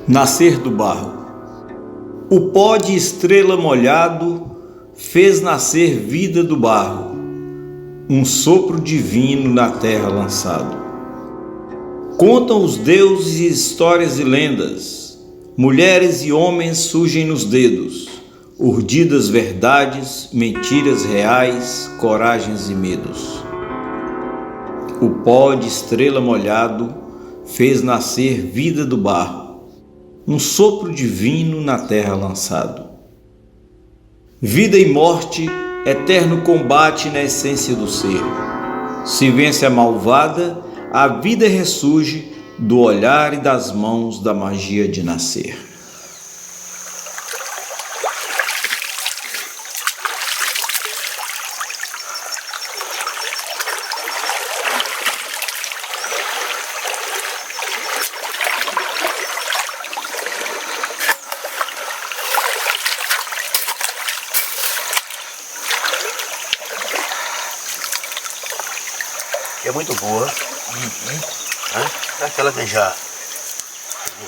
Nascer do barro. O pó de estrela molhado fez nascer vida do barro, um sopro divino na terra lançado. Contam os deuses histórias e lendas, mulheres e homens surgem nos dedos, urdidas verdades, mentiras reais, coragens e medos. O pó de estrela molhado fez nascer vida do barro, um sopro divino na terra lançado. Vida e morte, eterno combate na essência do ser. Se vence a malvada, a vida ressurge do olhar e das mãos da magia de nascer. É muito boa. Né? É aquela que já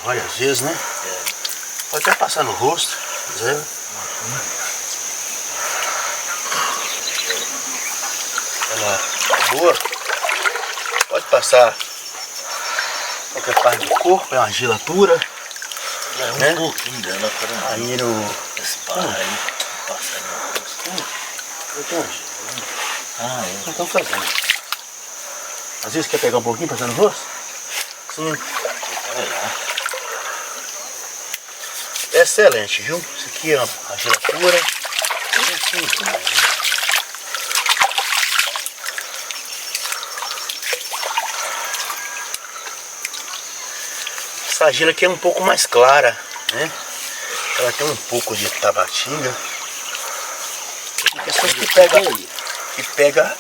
várias vezes, né? Pode até passar no rosto, se quiser. Ela é boa. Pode passar qualquer parte do corpo, é uma gelatura. É um né? pouquinho dela para aí no. esse par aí, passar no rosto. Eu tenho uma gelatura. Ah, é. Então fazendo. Às vezes quer pegar um pouquinho, passar no rosto? Sim. Excelente, viu? Isso aqui é a gelatura. Essa argila aqui é um pouco mais clara, né? Ela tem um pouco de tabatinga. Tem pessoas que pega.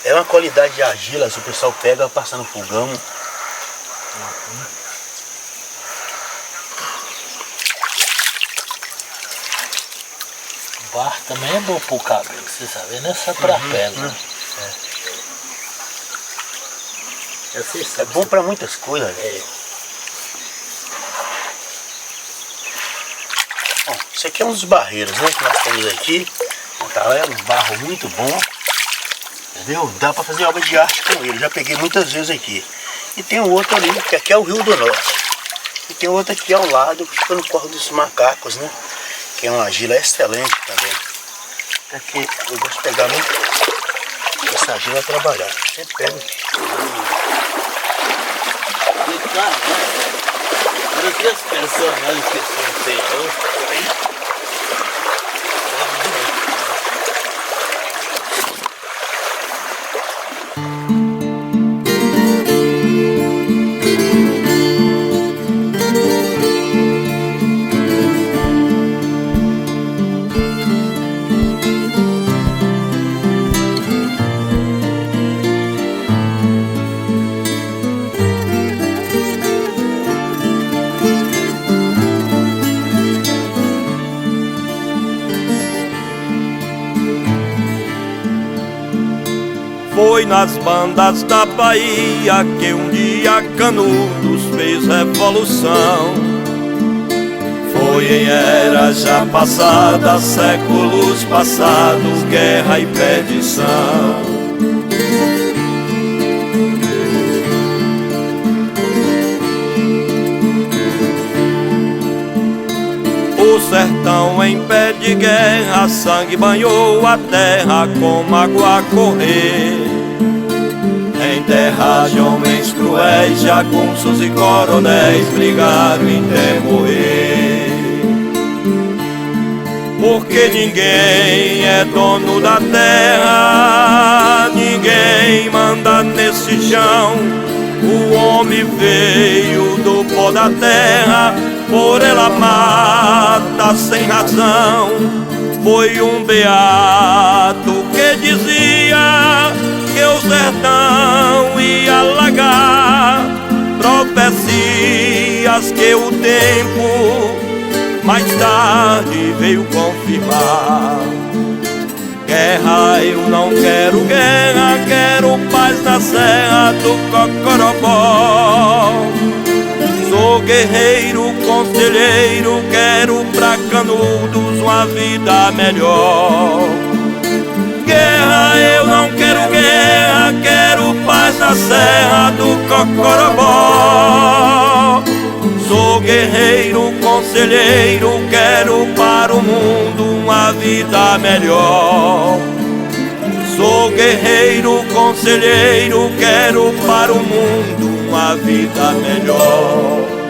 É uma qualidade de argila, se o pessoal pega, passa no fogão. O barro também é bom pro cabelo, você sabe, não é só pra pele. Né? É bom para muitas coisas. Bom, isso aqui é um dos barreiros, né, que nós temos aqui. Tá, é um barro muito bom. Entendeu? Dá para fazer obra de arte com ele. Já peguei muitas vezes aqui. E tem um outro ali, que aqui é o Rio do Norte. E tem outro aqui ao lado, que fica no Corro dos Macacos, né? Que é uma argila excelente também. Aqui eu gosto de pegar muito essa argila a trabalhar. Sempre pego aqui. E cara, olha que as personagens que são feio. Foi nas bandas da Bahia que um dia Canudos fez revolução. Foi em era já passada, séculos passados, guerra e perdição. O sertão em pé de guerra, sangue banhou a terra como água a correr. Em terra de homens cruéis, jagunços e coronéis brigaram em morrer. Porque ninguém é dono da terra, ninguém manda nesse chão. O homem veio do pó da terra, por ela mata sem razão. Foi um beato que dizia que o sertão ia alagar, profecias que o tempo mais tarde veio confirmar. Guerra, eu não quero guerra, quero paz na serra do Cocorobó. guerreiro, conselheiro, quero pra Canudos uma vida melhor. Guerra, eu não quero guerra, quero paz na serra do Cocorobó. Sou guerreiro, conselheiro, quero para o mundo uma vida melhor. Sou guerreiro, conselheiro, quero para o mundo uma vida melhor.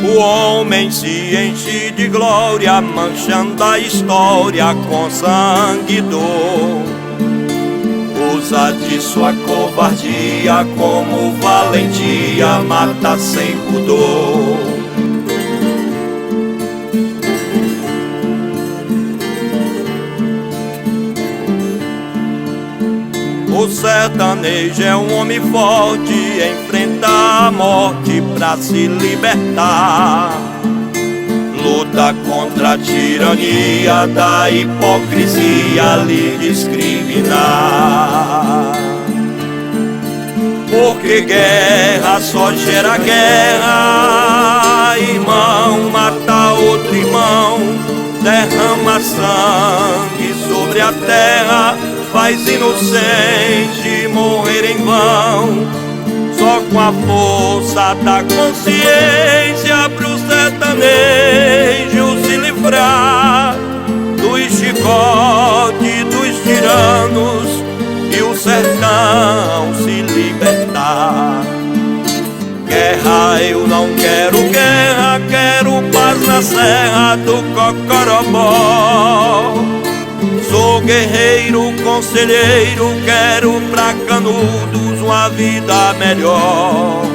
O homem se enche de glória, manchando a história com sangue e dor. Usa de sua covardia como valentia, mata sem pudor. O sertanejo é um homem forte, enfrenta a morte pra se libertar. Luta contra a tirania da hipocrisia, lhe discriminar. Porque guerra só gera guerra. Irmão mata outro irmão, derrama sangue sobre a terra, faz inocente morrer em vão. Só com a força da consciência pro sertanejo se livrar do chicote dos tiranos e o sertão se libertar. Guerra, eu não quero guerra, quero paz na serra do Cocorobó. Sou guerreiro, conselheiro, quero pra Canudos uma vida melhor.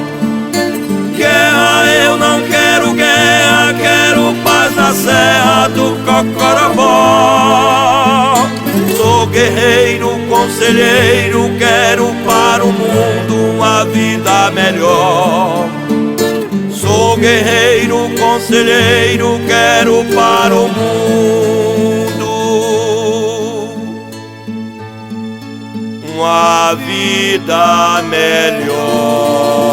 Guerra, eu não quero guerra, quero paz na serra do Cocorobó. Sou guerreiro, conselheiro, quero para o mundo uma vida melhor. Sou guerreiro, conselheiro, quero para o mundo uma vida melhor.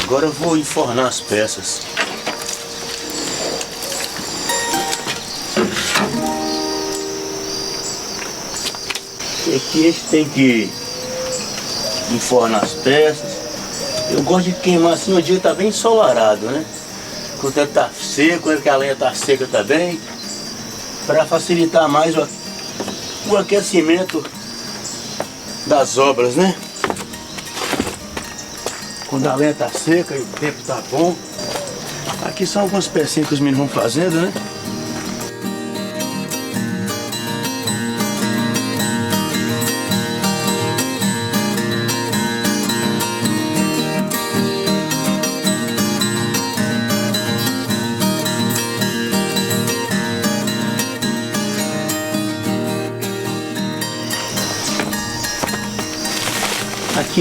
Agora eu vou enfornar as peças. E aqui a gente tem que enfornar as peças. Eu gosto de queimar assim no dia que tá bem ensolarado, né? Quando ele tá seco, quando a lenha tá seca também, para facilitar mais o aquecimento das obras, né? Quando a lenha tá seca e o tempo tá bom. Aqui são algumas pecinhas que os meninos vão fazendo, né?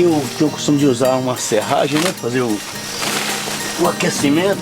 Aqui eu tenho o costume de usar uma serragem, né? Fazer o aquecimento.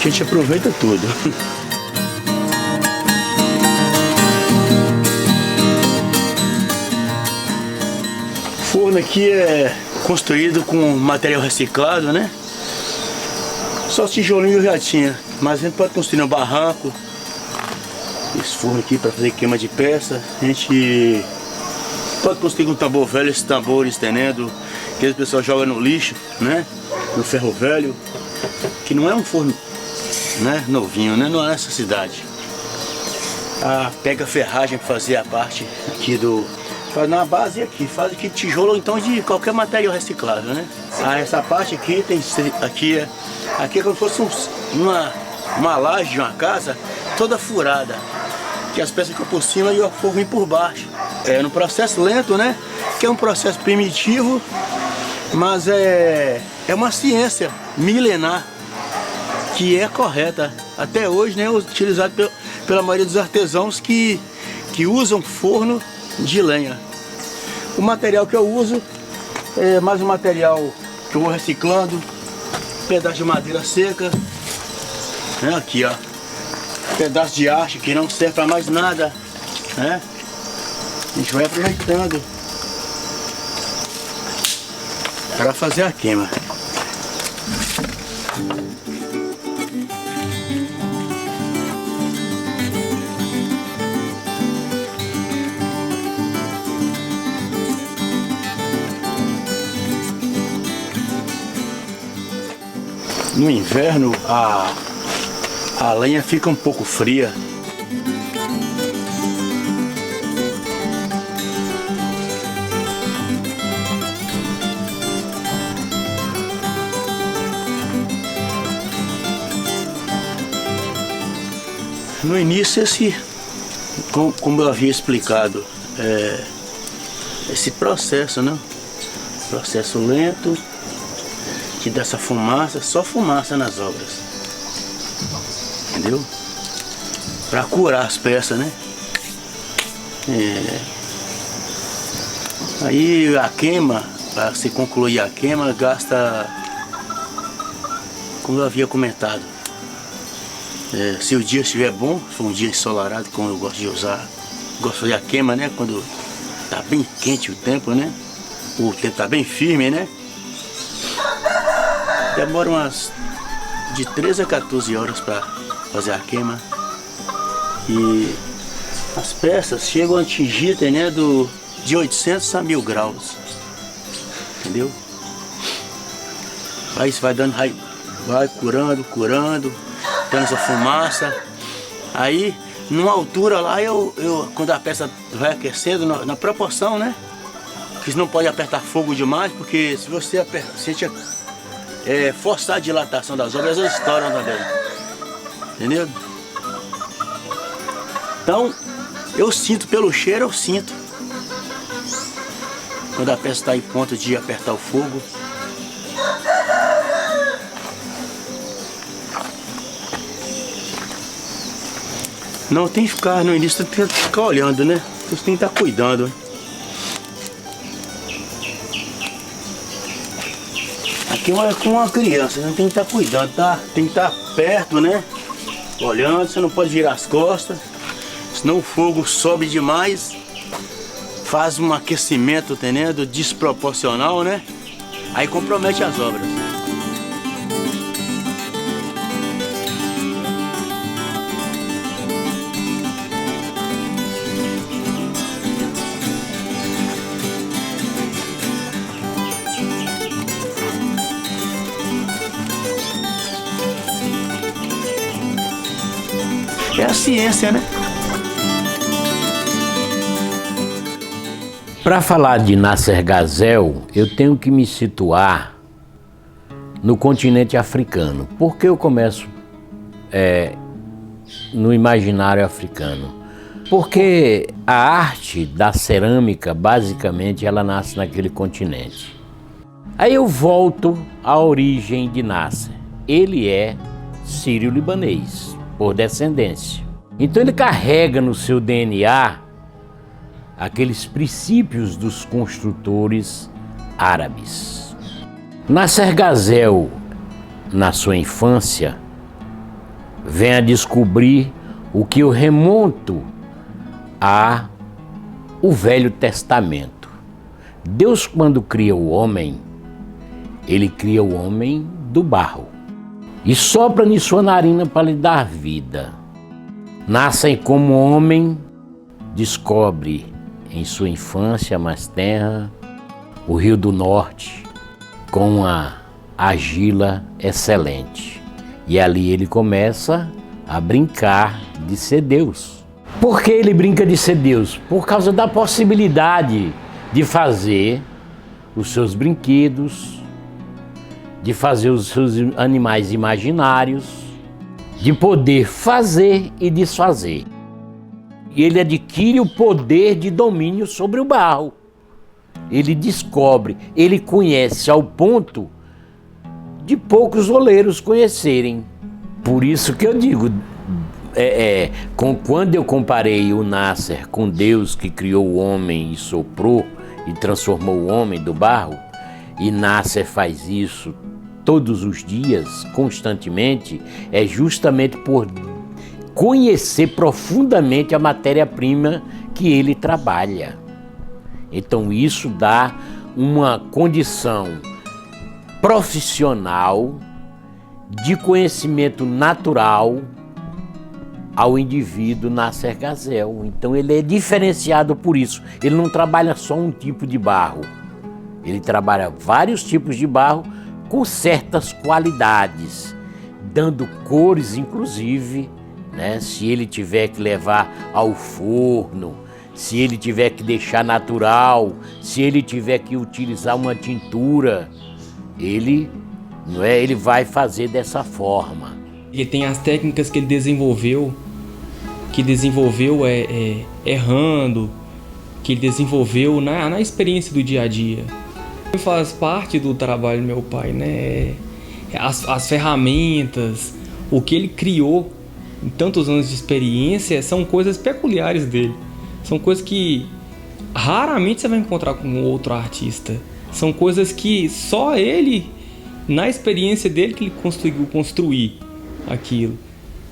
A gente aproveita tudo. O forno aqui é construído com material reciclado, né? Só os tijolinhos eu já tinha, mas a gente pode construir no barranco. Esse forno aqui para fazer queima de peça. A gente pode construir com tambor velho, esses tambores, entendendo? Que o pessoal joga no lixo, né? No ferro velho. Que não é um forno, né, novinho, né? Não é nessa cidade. Pega ferragem para fazer a parte aqui do... Faz na base aqui, faz aqui tijolo ou então de qualquer material reciclável, né? Essa parte aqui tem... Aqui é como se fosse uma laje de uma casa toda furada. Que as peças ficam por cima e o fogo vem por baixo. É no processo lento, né? Que é um processo primitivo, mas é uma ciência milenar que é correta até hoje, né, utilizado pela maioria dos artesãos que usam forno de lenha. O material que eu uso é mais um material que eu vou reciclando, pedaço de madeira seca, né, aqui ó, pedaço de haste que não serve para mais nada, né? A gente vai aproveitando para fazer a queima. No inverno a lenha fica um pouco fria. No início como eu havia explicado, esse processo, né? Processo lento, que dá essa fumaça, só fumaça nas obras, entendeu? Para curar as peças, né? Aí a queima, para se concluir a queima, gasta, como eu havia comentado, se o dia estiver bom, se for um dia ensolarado, como eu gosto de usar, gosto de fazer a queima, né? Quando tá bem quente o tempo, né? O tempo tá bem firme, né? Demora umas de 13 a 14 horas para fazer a queima. E as peças chegam a atingir, né, de 800 a 1000 graus. Entendeu? Aí você vai dando, vai curando, dando essa fumaça. Aí, numa altura lá, quando a peça vai aquecendo, na proporção, né? Porque você não pode apertar fogo demais, porque se você forçar a dilatação das obras, elas estouram também. Entendeu? Então, eu sinto pelo cheiro, eu sinto. Quando a peça está em ponto de apertar o fogo. Não tem que ficar, no início tem que ficar olhando, né? Você tem que estar cuidando, né? Aqui é com uma criança, você tem que estar cuidando, tá? Tem que estar perto, né? Olhando, você não pode virar as costas, senão o fogo sobe demais, faz um aquecimento, entendendo? Desproporcional, né? Aí compromete as obras. É a ciência, né? Para falar de Nasser Gazel, eu tenho que me situar no continente africano. Por que eu começo no imaginário africano? Porque a arte da cerâmica, basicamente, ela nasce naquele continente. Aí eu volto à origem de Nasser. Ele é sírio-libanês, por descendência. Então ele carrega no seu DNA aqueles princípios dos construtores árabes. Nasser Gazel, na sua infância, vem a descobrir o que eu remonto ao Velho Testamento. Deus, quando cria o homem, ele cria o homem do barro e sopra em sua narina para lhe dar vida. Nascem como homem, descobre em sua infância mais tenra o Rio do Norte com uma argila excelente. E ali ele começa a brincar de ser Deus. Por que ele brinca de ser Deus? Por causa da possibilidade de fazer os seus brinquedos, de fazer os seus animais imaginários, de poder fazer e desfazer. E ele adquire o poder de domínio sobre o barro. Ele descobre, ele conhece ao ponto de poucos oleiros conhecerem. Por isso que eu digo, quando eu comparei o Nasser com Deus que criou o homem e soprou e transformou o homem do barro, e Nasser faz isso todos os dias, constantemente, é justamente por conhecer profundamente a matéria-prima que ele trabalha. Então isso dá uma condição profissional de conhecimento natural ao indivíduo Nasser Gazel. Então ele é diferenciado por isso. Ele não trabalha só um tipo de barro. Ele trabalha vários tipos de barro com certas qualidades, dando cores inclusive, né? Se ele tiver que levar ao forno, se ele tiver que deixar natural, se ele tiver que utilizar uma tintura, ele vai fazer dessa forma. Ele tem as técnicas que ele desenvolveu, errando, que ele desenvolveu na experiência do dia a dia. Faz parte do trabalho do meu pai, né? As ferramentas, o que ele criou em tantos anos de experiência são coisas peculiares dele. São coisas que raramente você vai encontrar com outro artista. São coisas que só ele, na experiência dele, que ele conseguiu construir aquilo.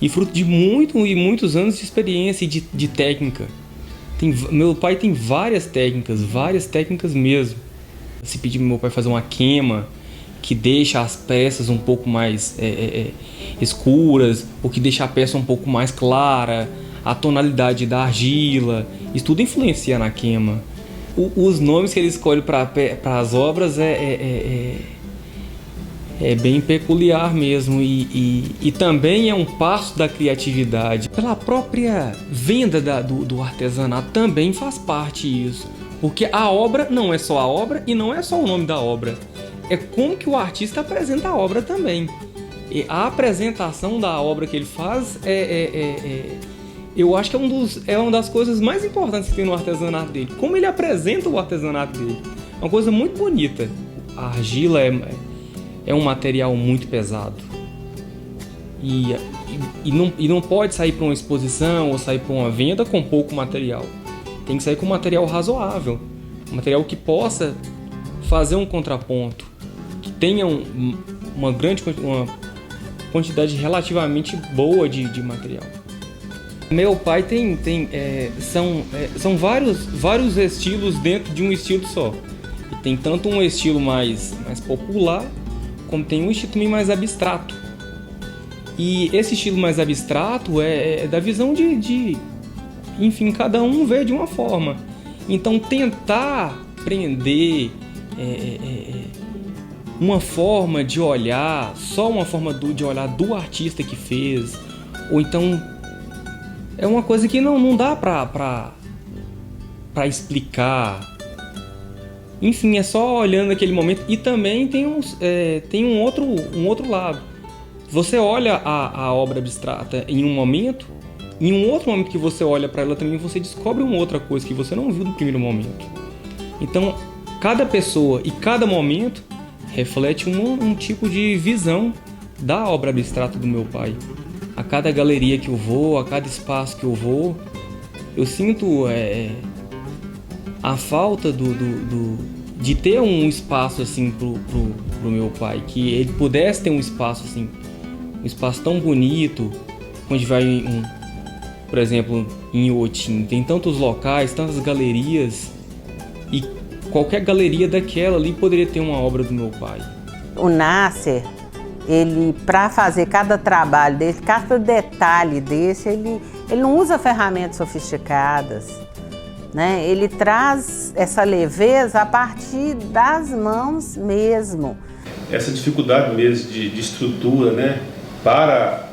E fruto de muitos anos de experiência e de técnica. Meu pai tem várias técnicas mesmo. Se pedir pro meu pai fazer uma queima que deixa as peças um pouco mais escuras, ou que deixa a peça um pouco mais clara, a tonalidade da argila, isso tudo influencia na queima. Os nomes que ele escolhe para as obras é bem peculiar mesmo, e também é um passo da criatividade. Pela própria venda do artesanato também faz parte isso. Porque a obra não é só a obra e não é só o nome da obra. É como que o artista apresenta a obra também. E a apresentação da obra que ele faz eu acho que é uma das coisas mais importantes que tem no artesanato dele. Como ele apresenta o artesanato dele. É uma coisa muito bonita. A argila é um material muito pesado. E não pode sair para uma exposição ou sair para uma venda com pouco material. Tem que sair com um material razoável, um material que possa fazer um contraponto, que tenha uma quantidade relativamente boa de material. Meu pai são vários estilos dentro de um estilo só. E tem tanto um estilo mais popular, como tem um estilo também mais abstrato. E esse estilo mais abstrato é da visão enfim, cada um vê de uma forma. Então tentar prender uma forma de olhar, só uma forma de olhar do artista que fez, ou então é uma coisa que não dá pra explicar. Enfim, é só olhando aquele momento. E também tem um outro lado. Você olha a obra abstrata em um momento, em um outro momento que você olha para ela também, você descobre uma outra coisa que você não viu no primeiro momento. Então, cada pessoa e cada momento reflete um tipo de visão da obra abstrata do meu pai. A cada galeria que eu vou, a cada espaço que eu vou, eu sinto a falta de ter um espaço assim pro meu pai, que ele pudesse ter um espaço assim, um espaço tão bonito, onde vai por exemplo, em Iotim, tem tantos locais, tantas galerias, e qualquer galeria daquela ali poderia ter uma obra do meu pai. O Nasser, ele, para fazer cada trabalho desse, cada detalhe desse, ele não usa ferramentas sofisticadas, né? Ele traz essa leveza a partir das mãos mesmo. Essa dificuldade mesmo de estrutura, né, para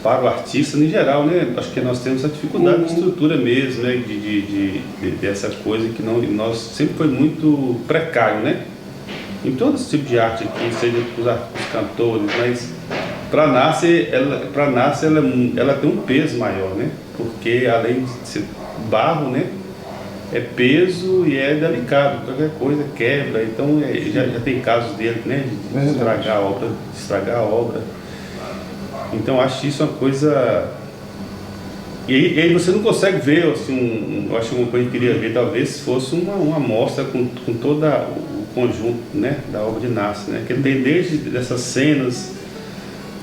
o artista em geral, né? Acho que nós temos essa dificuldade de estrutura mesmo, né? Dessa coisa que nós sempre foi muito precário, né? Em todo esse tipo de arte aqui, seja os cantores, mas para Nasser ela tem um peso maior, né? Porque além de ser barro, né? É peso e é delicado, qualquer coisa quebra, então já tem casos dele, né? De estragar a obra. Então acho isso uma coisa. E aí você não consegue ver, assim, eu acho que uma coisa que eu queria ver talvez fosse uma amostra com todo o conjunto, né, da obra de Nasser, né? Que ele tem desde dessas cenas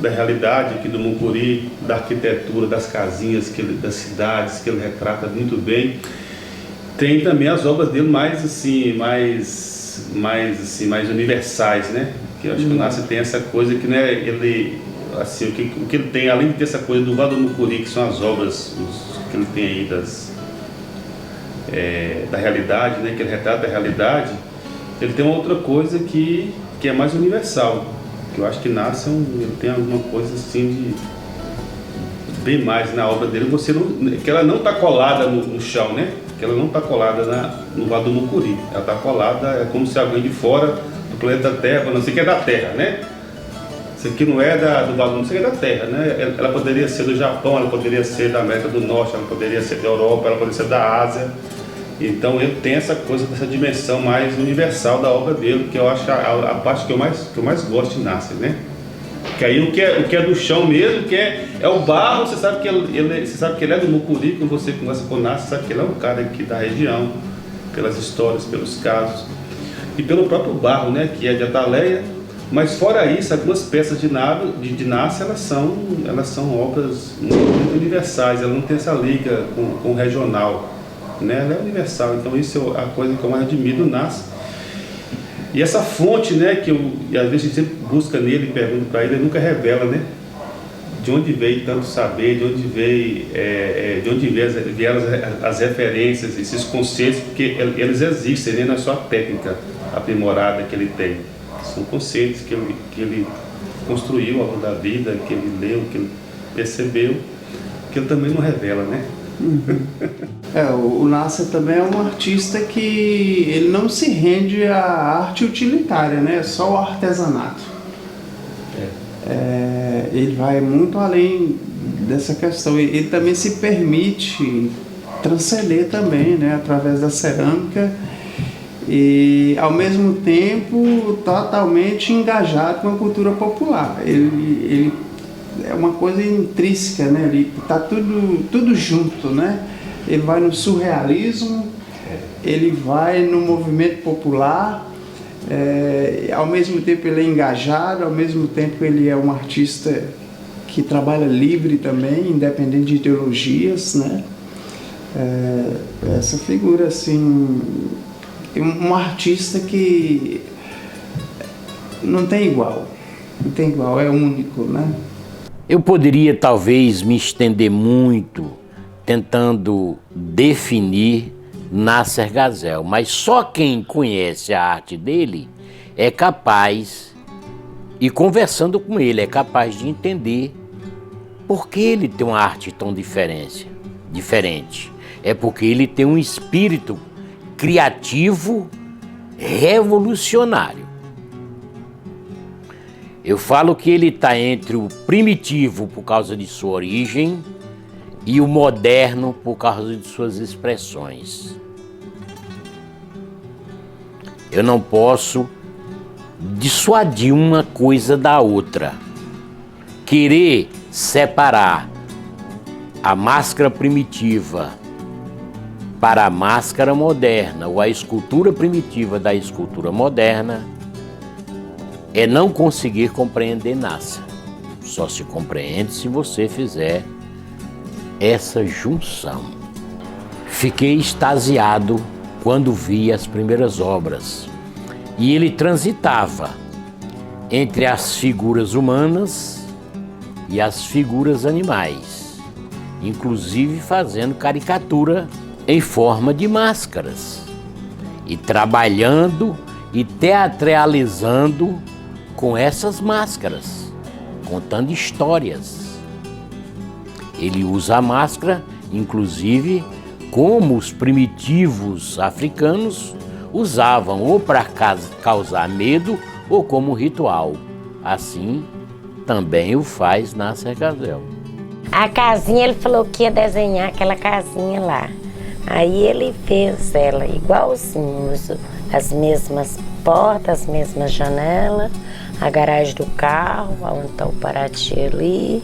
da realidade aqui do Mucuri, da arquitetura, das casinhas, das cidades que ele retrata muito bem. Tem também as obras dele mais universais, né? Que eu acho que o Nasser tem essa coisa que, né, ele, assim, o que ele tem, além de ter essa coisa do Vado do Mucuri, que são as obras que ele tem aí da realidade, né? Que ele retrata a realidade. Ele tem uma outra coisa que é mais universal, que eu acho que Nasser ele tem alguma coisa assim de bem mais na obra dele, que ela não está colada no chão, né? Que ela não está colada no Vado do Mucuri, ela está colada, é como se alguém de fora do planeta Terra, não sei que é da Terra, né? Isso aqui não é do Vado, não sei que é da Terra, né? Ela poderia ser do Japão, ela poderia ser da América do Norte, ela poderia ser da Europa, ela poderia ser da Ásia. Então ele tem essa coisa, dessa dimensão mais universal da obra dele, que eu acho a parte que eu mais gosto de Nasser, né? Que aí o que é do chão mesmo, que é o barro, você sabe que ele é do Mucuri, quando você conversa com o Nasser, você sabe que ele é um cara aqui da região, pelas histórias, pelos casos, e pelo próprio barro, né? Que é de Ataleia. Mas fora isso, algumas peças de Nasser, elas são obras muito universais, ela não tem essa liga com o regional, né? Ela é universal, então isso é a coisa que eu mais admiro no Nasser. E essa fonte, né, que às vezes a gente sempre busca nele e pergunta para ele nunca revela, né? De onde veio tanto saber, de onde vieram as referências, esses conceitos, porque eles existem, né? Não é só a técnica aprimorada que ele tem. São conceitos que ele construiu ao longo da vida, que ele leu, que ele percebeu, que ele também não revela, né? O Nasser também é um artista que ele não se rende à arte utilitária, né? É só o artesanato. Ele vai muito além dessa questão. Ele também se permite transcender também, né? Através da cerâmica e ao mesmo tempo totalmente engajado com a cultura popular. Ele é uma coisa intrínseca, né? Ele está tudo junto, né? Ele vai no surrealismo, ele vai no movimento popular, ao mesmo tempo ele é engajado, ao mesmo tempo ele é um artista que trabalha livre também, independente de ideologias, né? Essa figura, assim, um artista que não tem igual, é único, né? Eu poderia talvez me estender muito tentando definir Nasser Gazel, mas só quem conhece a arte dele é capaz, e conversando com ele, é capaz de entender por que ele tem uma arte tão diferente. É porque ele tem um espírito criativo, revolucionário. Eu falo que ele está entre o primitivo por causa de sua origem e o moderno por causa de suas expressões. Eu não posso dissuadir uma coisa da outra. Querer separar a máscara primitiva para a máscara moderna ou a escultura primitiva da escultura moderna é não conseguir compreender Nasser. Só se compreende se você fizer essa junção. Fiquei extasiado quando vi as primeiras obras. E ele transitava entre as figuras humanas e as figuras animais, inclusive fazendo caricatura em forma de máscaras e trabalhando e teatralizando com essas máscaras, contando histórias. Ele usa a máscara, inclusive, como os primitivos africanos usavam, ou para causar medo ou como ritual. Assim também o faz Nasser Gazel. A casinha, ele falou que ia desenhar aquela casinha lá. Aí ele fez ela igualzinho, as mesmas portas, as mesmas janelas, a garagem do carro, onde está o Paraty ali,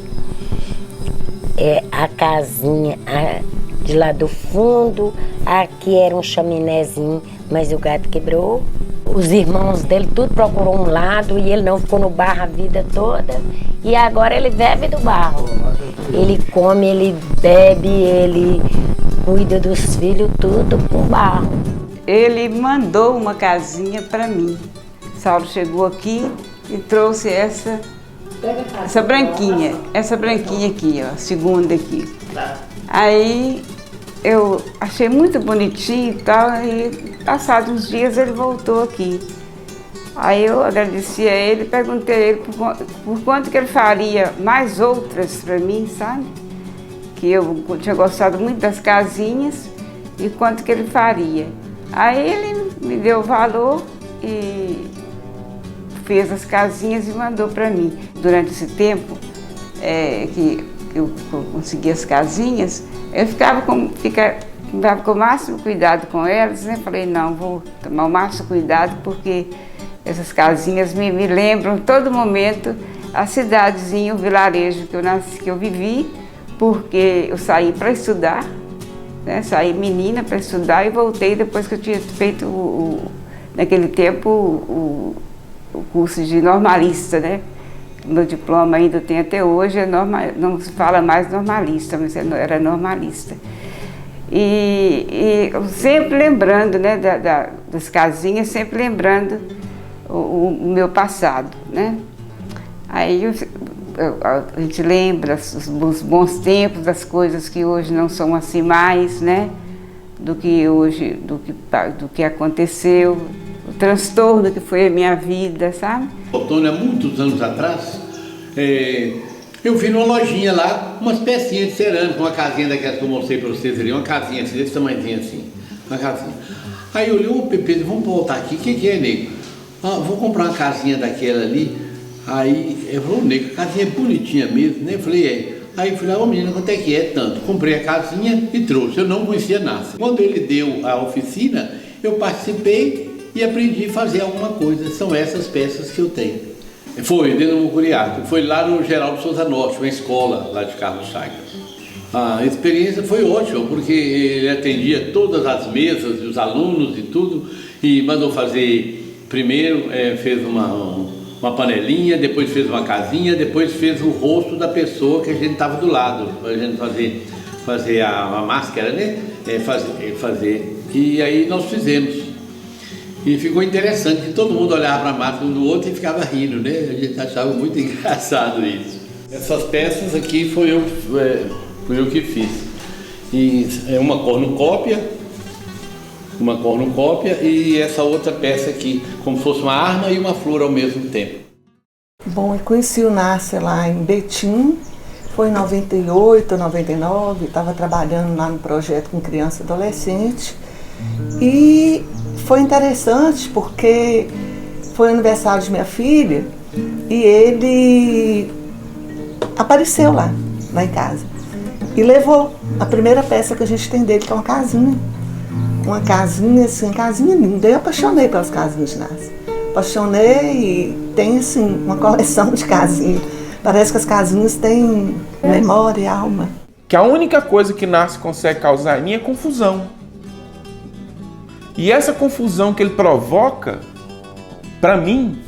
a casinha de lá do fundo, aqui era um chaminézinho, mas o gato quebrou. Os irmãos dele tudo procurou um lado e ele não ficou no barro a vida toda. E agora ele bebe do barro. Ele come, ele bebe, ele cuida dos filhos, tudo com barro. Ele mandou uma casinha para mim. Saulo chegou aqui e trouxe essa branquinha aqui, ó, a segunda aqui. Aí eu achei muito bonitinho e tal, e passados uns dias ele voltou aqui. Aí eu agradeci a ele, perguntei a ele por quanto que ele faria mais outras para mim, sabe? Que eu tinha gostado muito das casinhas e quanto que ele faria. Aí ele me deu o valor e fez as casinhas e mandou para mim. Durante esse tempo que eu consegui as casinhas, eu ficava com o máximo cuidado com elas, né? Falei, não, vou tomar o máximo cuidado porque essas casinhas me lembram todo momento a cidadezinha, o vilarejo que eu nasci, que eu vivi, porque eu saí para estudar, né? Saí menina para estudar e voltei depois que eu tinha feito, naquele tempo, o curso de normalista, né? Meu diploma ainda tem até hoje, não se fala mais normalista, mas era normalista. E sempre lembrando, né, das casinhas, sempre lembrando o meu passado, né? Aí a gente lembra os bons tempos, das coisas que hoje não são assim mais, né? Do que aconteceu, o transtorno que foi a minha vida, sabe? Antônio, há muitos anos atrás, eu vi numa lojinha lá umas pecinhas de cerâmica, uma casinha daquelas que eu mostrei para vocês ali, uma casinha assim, desse tamanhozinho assim, uma casinha. Aí eu olhei, Pepe, vamos voltar aqui, o que é, nego? Vou comprar uma casinha daquela ali. Aí eu falei, nego, a casinha é bonitinha mesmo, né? Eu falei, Aí eu falei, menina, quanto é que é? Tanto. Comprei a casinha e trouxe, eu não conhecia nada. Quando ele deu a oficina, eu participei e aprendi a fazer alguma coisa. São essas peças que eu tenho. Foi dentro do Mucuriaco, foi lá no Geraldo Souza Norte, uma escola lá de Carlos Chagas. A experiência foi ótima, porque ele atendia todas as mesas, os alunos e tudo, e mandou fazer, primeiro fez uma panelinha, depois fez uma casinha, depois fez o rosto da pessoa que a gente estava do lado, para a gente fazer a máscara, né? Fazer. E aí nós fizemos. E ficou interessante, que todo mundo olhava para a máscara um do outro e ficava rindo, né? A gente achava muito engraçado isso. Essas peças aqui fui eu que fiz. E é uma cornucópia e essa outra peça aqui, como se fosse uma arma e uma flor ao mesmo tempo. Bom, eu conheci o Nácia lá em Betim, foi em 98, 99, estava trabalhando lá no projeto com criança e adolescente. E foi interessante porque foi aniversário de minha filha e ele apareceu lá em casa e levou a primeira peça que a gente tem dele, que é uma casinha assim, casinha linda. Eu apaixonei pelas casinhas de Nácia, apaixonei e tem assim uma coleção de casinhas. Parece que as casinhas têm memória e alma. Que a única coisa que Nácia consegue causar em mim é confusão. E essa confusão que ele provoca, para mim,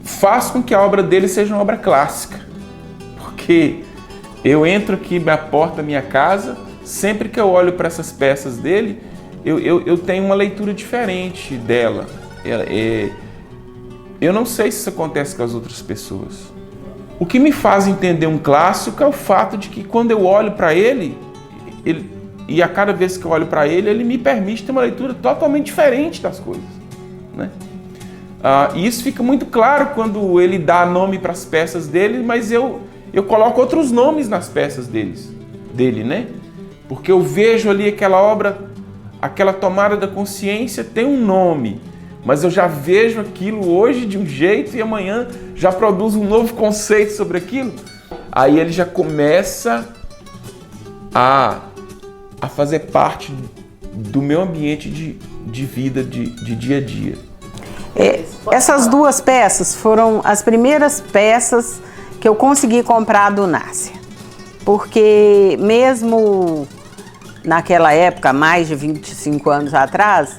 faz com que a obra dele seja uma obra clássica. Porque eu entro aqui na porta da minha casa, sempre que eu olho para essas peças dele, eu tenho uma leitura diferente dela. Eu não sei se isso acontece com as outras pessoas. O que me faz entender um clássico é o fato de que quando eu olho para ele, e a cada vez que eu olho para ele, ele me permite ter uma leitura totalmente diferente das coisas, né? E isso fica muito claro quando ele dá nome para as peças dele, mas eu coloco outros nomes nas peças dele, né? Porque eu vejo ali aquela obra, aquela tomada da consciência tem um nome, mas eu já vejo aquilo hoje de um jeito e amanhã já produz um novo conceito sobre aquilo. Aí ele já começa a fazer parte do meu ambiente de vida, de dia a dia. Essas duas peças foram as primeiras peças que eu consegui comprar do Nácia. Porque mesmo naquela época, mais de 25 anos atrás,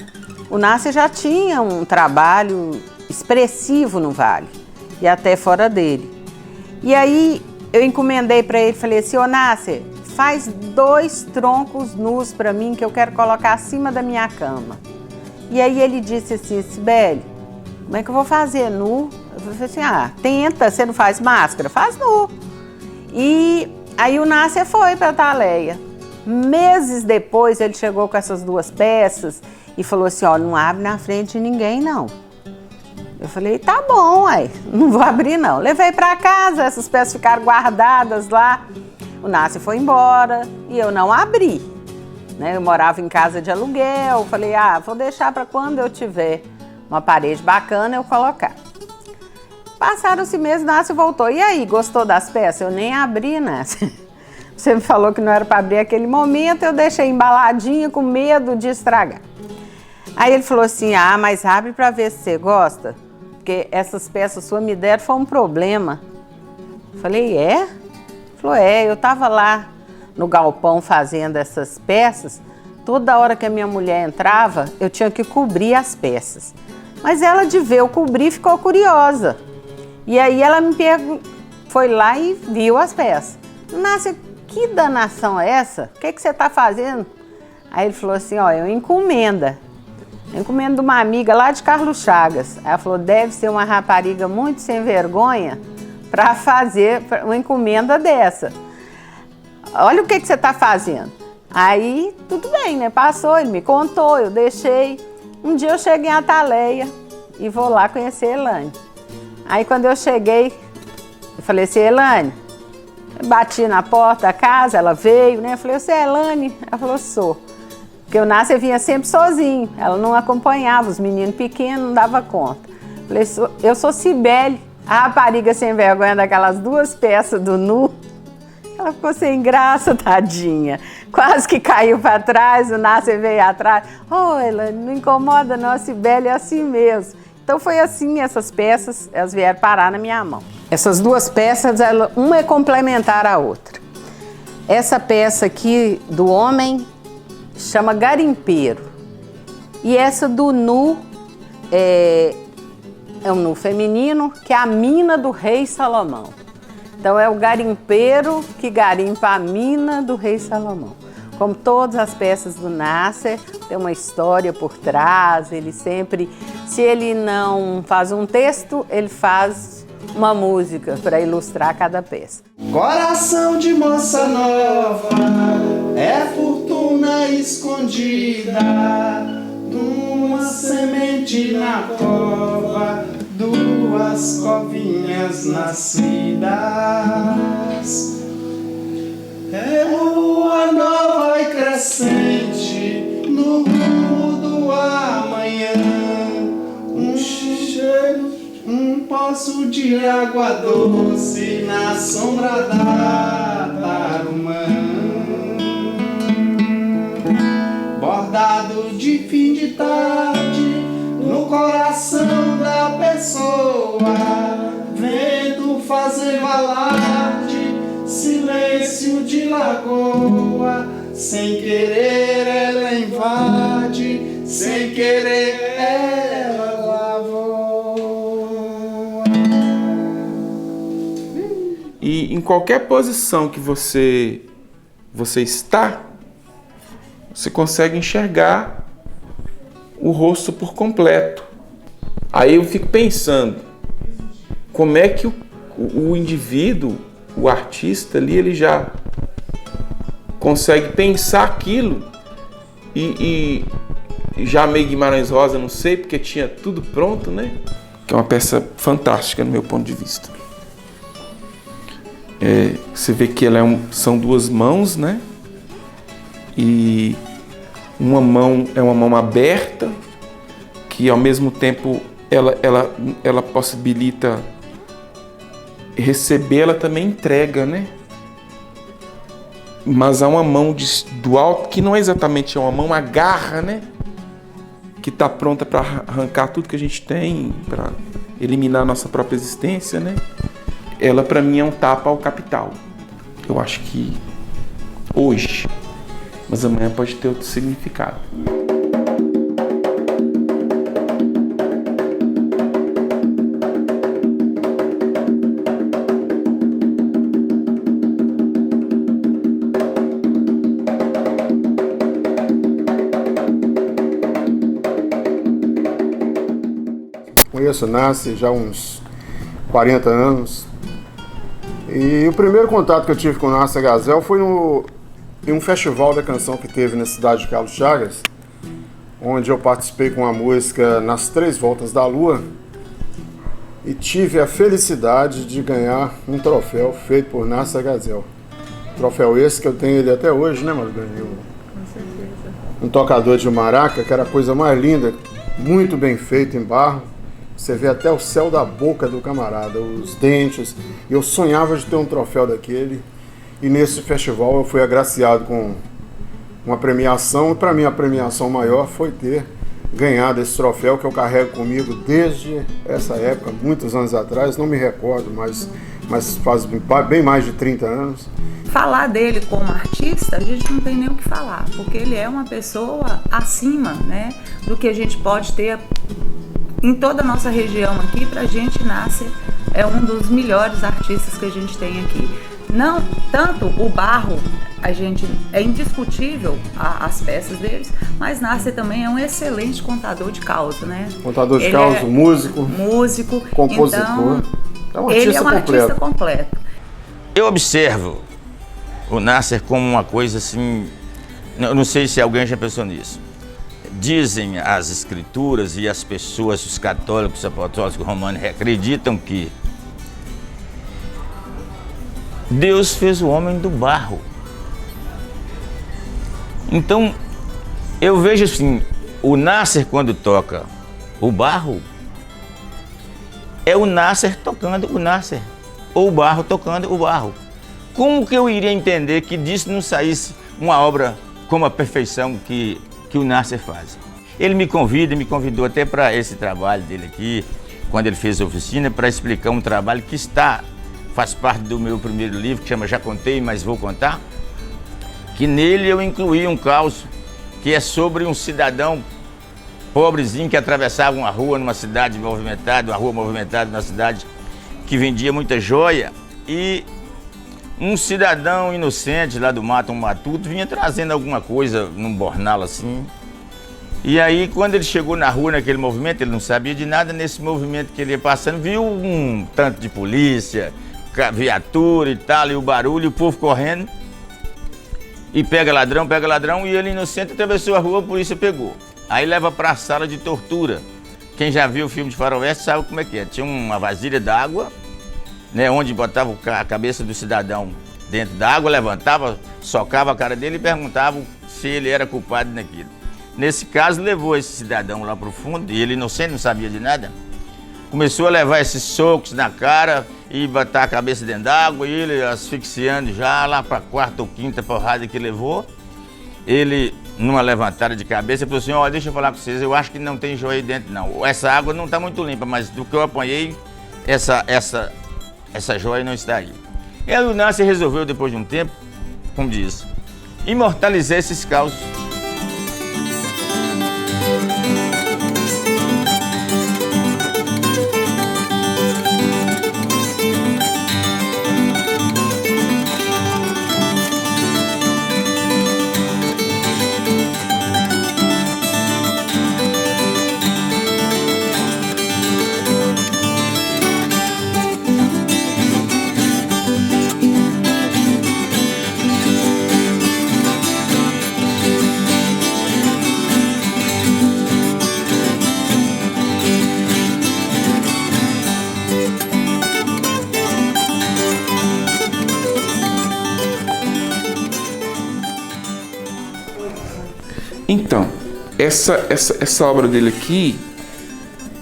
o Nácia já tinha um trabalho expressivo no Vale e até fora dele. E aí eu encomendei para ele, falei assim: ô Nácia, faz 2 troncos nus para mim que eu quero colocar acima da minha cama. E aí ele disse assim: Sibeli, como é que eu vou fazer nu? Eu falei assim: tenta, você não faz máscara? Faz nu. E aí o Nácia foi para Ataleia. Meses depois ele chegou com essas 2 peças e falou assim: não abre na frente de ninguém não. Eu falei: tá bom, não vou abrir não. Levei para casa, essas peças ficaram guardadas lá. O Nácia foi embora e eu não abri, né? Eu morava em casa de aluguel, falei: vou deixar para quando eu tiver uma parede bacana eu colocar. Passaram-se meses, o Nácia voltou. E aí, gostou das peças? Eu nem abri, Nácia. Você me falou que não era para abrir aquele momento, eu deixei embaladinha com medo de estragar. Aí ele falou assim: mas abre para ver se você gosta, porque essas peças suas me deram foi um problema. Eu falei: é? Ele falou: eu estava lá no galpão fazendo essas peças, toda hora que a minha mulher entrava, eu tinha que cobrir as peças. Mas ela, de ver eu cobrir, ficou curiosa. E aí ela foi lá e viu as peças. Nácia, que danação é essa? O que você está fazendo? Aí ele falou assim: eu encomenda. Eu encomendo de uma amiga lá de Carlos Chagas. Ela falou: deve ser uma rapariga muito sem vergonha para fazer uma encomenda dessa. Olha o que você está fazendo. Aí, tudo bem, né? Passou, ele me contou, eu deixei. Um dia eu cheguei em Ataleia e vou lá conhecer a Elane. Aí quando eu cheguei, eu falei assim: Elane, eu bati na porta da casa, ela veio, né? Eu falei: você é Elane? Ela falou: sou. Porque o Nácia vinha sempre sozinho, ela não acompanhava, os meninos pequenos não dava conta. Eu falei: eu sou Sibeli, a rapariga sem vergonha daquelas 2 peças do nu. Ela ficou sem graça, tadinha. Quase que caiu para trás, o Nácia veio atrás. Elane, não incomoda não, a Sibeli é assim mesmo. Então foi assim, essas peças, elas vieram parar na minha mão. Essas 2 peças, uma é complementar à outra. Essa peça aqui do homem chama Garimpeiro. E essa do nu é é um nu feminino, que é a mina do rei Salomão. Então é o garimpeiro que garimpa a mina do rei Salomão. Como todas as peças do Nasser, tem uma história por trás, ele sempre, se ele não faz um texto, ele faz uma música para ilustrar cada peça. Coração de moça nova, é fortuna escondida, uma semente na cova, duas covinhas nascidas. É lua nova e crescente no rumo do amanhã, um cheiro, um poço de água doce na sombra da tarumã, bordado de fim de tarde no coração da pessoa, vento fazendo alarde, silêncio de lagoa, sem querer ela invade, sem querer ela voa. E em qualquer posição que você está, você consegue enxergar o rosto por completo. Aí eu fico pensando, como é que o indivíduo, o artista ali, ele já consegue pensar aquilo e já meio Guimarães Rosa, não sei, porque tinha tudo pronto, né? Que é uma peça fantástica no meu ponto de vista. Você vê que ela são duas mãos, né? E uma mão é uma mão aberta, que ao mesmo tempo ela possibilita receber, ela também entrega, né? Mas há uma mão do alto que não é exatamente uma mão, a garra, né? Que está pronta para arrancar tudo que a gente tem, para eliminar a nossa própria existência, né? Ela para mim é um tapa ao capital. Eu acho que hoje, mas amanhã pode ter outro significado. Conheço o Nasser já há uns 40 anos. E o primeiro contato que eu tive com o Nasser Gazel foi em um festival da canção que teve na cidade de Carlos Chagas, onde eu participei com a música Nas Três Voltas da Lua e tive a felicidade de ganhar um troféu feito por Nasser Gazel. Troféu esse que eu tenho ele até hoje, né, Margarida? Com certeza. Um tocador de maraca, que era a coisa mais linda, muito bem feito em barro. Você vê até o céu da boca do camarada, os dentes. Eu sonhava de ter um troféu daquele. E nesse festival eu fui agraciado com uma premiação. E para mim a premiação maior foi ter ganhado esse troféu que eu carrego comigo desde essa época, muitos anos atrás. Não me recordo, mas faz bem mais de 30 anos. Falar dele como artista, a gente não tem nem o que falar, porque ele é uma pessoa acima, né, do que a gente pode ter em toda a nossa região aqui. Pra gente, Nasser é um dos melhores artistas que a gente tem aqui. Não tanto o barro, a gente é indiscutível as peças deles, mas Nasser também é um excelente contador de causa, né? Contador de causa, músico, compositor. Então, ele é um artista completo. Eu observo o Nasser como uma coisa assim, eu não sei se alguém já pensou nisso. Dizem as escrituras e as pessoas, os católicos, apostólicos, romanos, acreditam que Deus fez o homem do barro. Então, eu vejo assim, o Nasser quando toca o barro, é o Nasser tocando o Nasser, ou o barro tocando o barro. Como que eu iria entender que disso não saísse uma obra como a perfeição que o Nasser faz? Ele me convidou até para esse trabalho dele aqui, quando ele fez a oficina, para explicar um trabalho que faz parte do meu primeiro livro, que chama Já Contei, Mas Vou Contar, que nele eu incluí um caos que é sobre um cidadão pobrezinho que atravessava uma rua numa cidade movimentada, uma rua movimentada numa cidade que vendia muita joia, e um cidadão inocente lá do mato, um matuto, vinha trazendo alguma coisa num bornal assim. E aí, quando ele chegou na rua, naquele movimento, ele não sabia de nada, nesse movimento que ele ia passando, viu um tanto de polícia, viatura e tal, e o barulho, e o povo correndo, e pega ladrão, e ele inocente atravessou a rua, a polícia pegou. Aí leva para a sala de tortura. Quem já viu o filme de faroeste sabe como é que é. Tinha uma vasilha d'água, né, onde botava a cabeça do cidadão dentro da água, levantava, socava a cara dele e perguntava se ele era culpado naquilo. Nesse caso, levou esse cidadão lá para o fundo, e ele inocente, não sabia de nada. Começou a levar esses socos na cara e botar a cabeça dentro d'água, e ele asfixiando já lá para a quarta ou quinta porrada que levou. Ele, numa levantada de cabeça, falou assim: ó, deixa eu falar com vocês, eu acho que não tem joia aí dentro não. Essa água não está muito limpa, mas do que eu apanhei, essa joia não está aí. E aí o Nasser resolveu, depois de um tempo, como diz, imortalizar esses causos. Então, essa obra dele aqui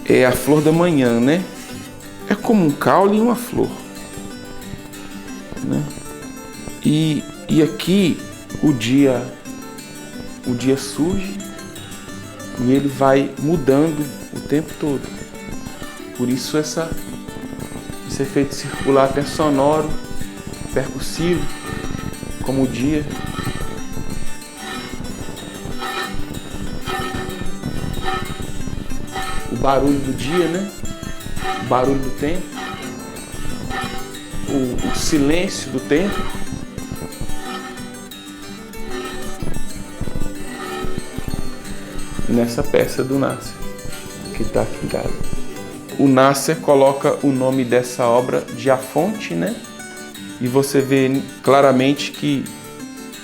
é a flor da manhã, né? É como um caule e uma flor, né? E aqui o dia surge e ele vai mudando o tempo todo. Por isso esse efeito circular até sonoro, percussivo, como o dia. O barulho do dia, né? O barulho do tempo. O silêncio do tempo. Nessa peça do Nasser, que está aqui em casa. O Nasser coloca o nome dessa obra de A Fonte, né? E você vê claramente que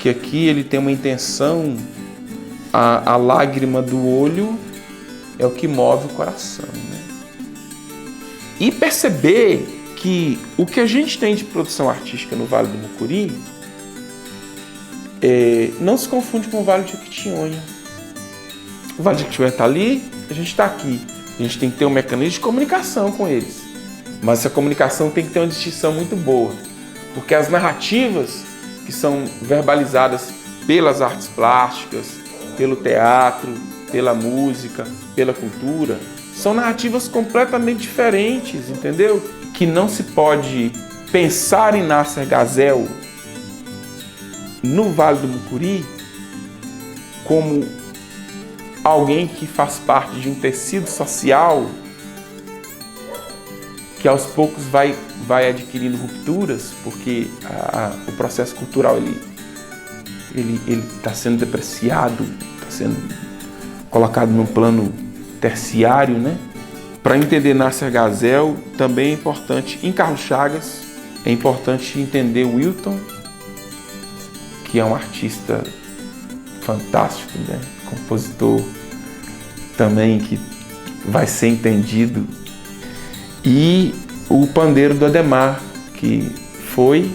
aqui ele tem uma intenção, a lágrima do olho é o que move o coração, né? E perceber que o que a gente tem de produção artística no Vale do Mucuri não se confunde com o Vale de Jequitinhonha. O Vale de Jequitinhonha está ali, a gente está aqui. A gente tem que ter um mecanismo de comunicação com eles. Mas essa comunicação tem que ter uma distinção muito boa. Porque as narrativas que são verbalizadas pelas artes plásticas, pelo teatro, pela música, pela cultura, são narrativas completamente diferentes, entendeu? Que não se pode pensar em Nasser Gazel no Vale do Mucuri como alguém que faz parte de um tecido social que aos poucos vai adquirindo rupturas, porque o processo cultural ele está sendo depreciado, está sendo colocado num plano terciário, né? Para entender Nasser Gazel também é importante, em Carlos Chagas, é importante entender o Wilton, que é um artista fantástico, né? Compositor também que vai ser entendido, e o pandeiro do Ademar, que foi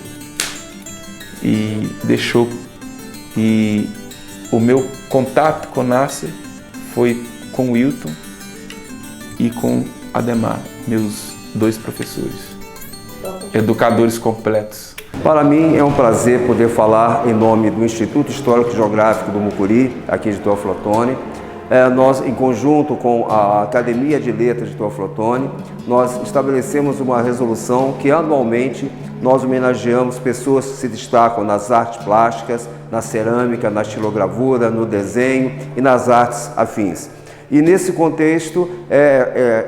e deixou, e o meu contato com Nasser foi com o Wilton e com Ademar, meus dois professores, educadores completos. Para mim é um prazer poder falar em nome do Instituto Histórico e Geográfico do Mucuri, aqui de Teoflotone. Nós, em conjunto com a Academia de Letras de Teoflotone, nós estabelecemos uma resolução que anualmente nós homenageamos pessoas que se destacam nas artes plásticas, na cerâmica, na estilogravura, no desenho e nas artes afins. E nesse contexto,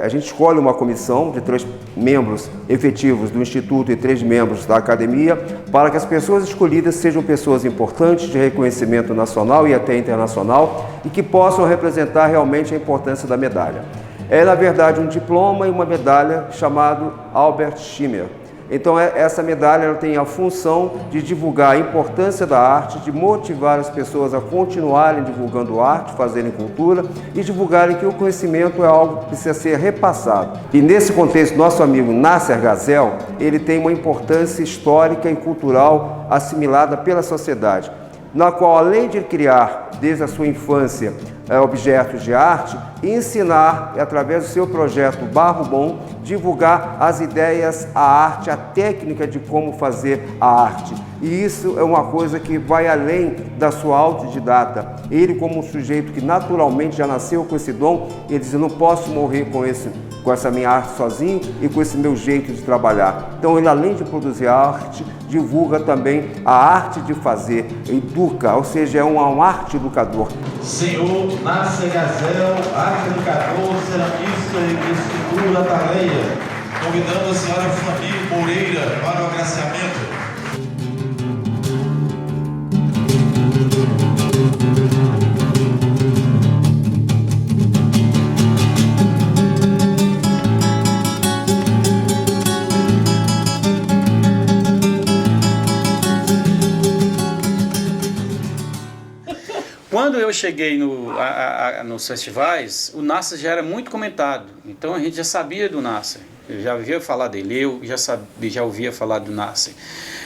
a gente escolhe uma comissão de 3 membros efetivos do Instituto e 3 membros da academia, para que as pessoas escolhidas sejam pessoas importantes de reconhecimento nacional e até internacional e que possam representar realmente a importância da medalha. É, na verdade, um diploma e uma medalha chamado Albert Schimmer. Então, essa medalha ela tem a função de divulgar a importância da arte, de motivar as pessoas a continuarem divulgando arte, fazerem cultura e divulgarem que o conhecimento é algo que precisa ser repassado. E nesse contexto, nosso amigo Nasser Gazel, ele tem uma importância histórica e cultural assimilada pela sociedade, na qual, além de criar, desde a sua infância, objetos de arte, ensinar, através do seu projeto Barro Bom, divulgar as ideias, a arte, a técnica de como fazer a arte. E isso é uma coisa que vai além da sua autodidata. Ele, como um sujeito que naturalmente já nasceu com esse dom, ele diz, eu não posso morrer com essa minha arte sozinho e com esse meu jeito de trabalhar. Então ele, além de produzir arte, divulga também a arte de fazer, educa, ou seja, é um arte educador. Senhor Nasser Gazel, arte educador, ceramista e escultura Ataleia, convidando a senhora Flamir Moreira para o agraciamento. Quando eu cheguei nos festivais, o Nasser já era muito comentado, então a gente já sabia do Nasser, eu já ouvia falar dele, eu já ouvia falar do Nasser.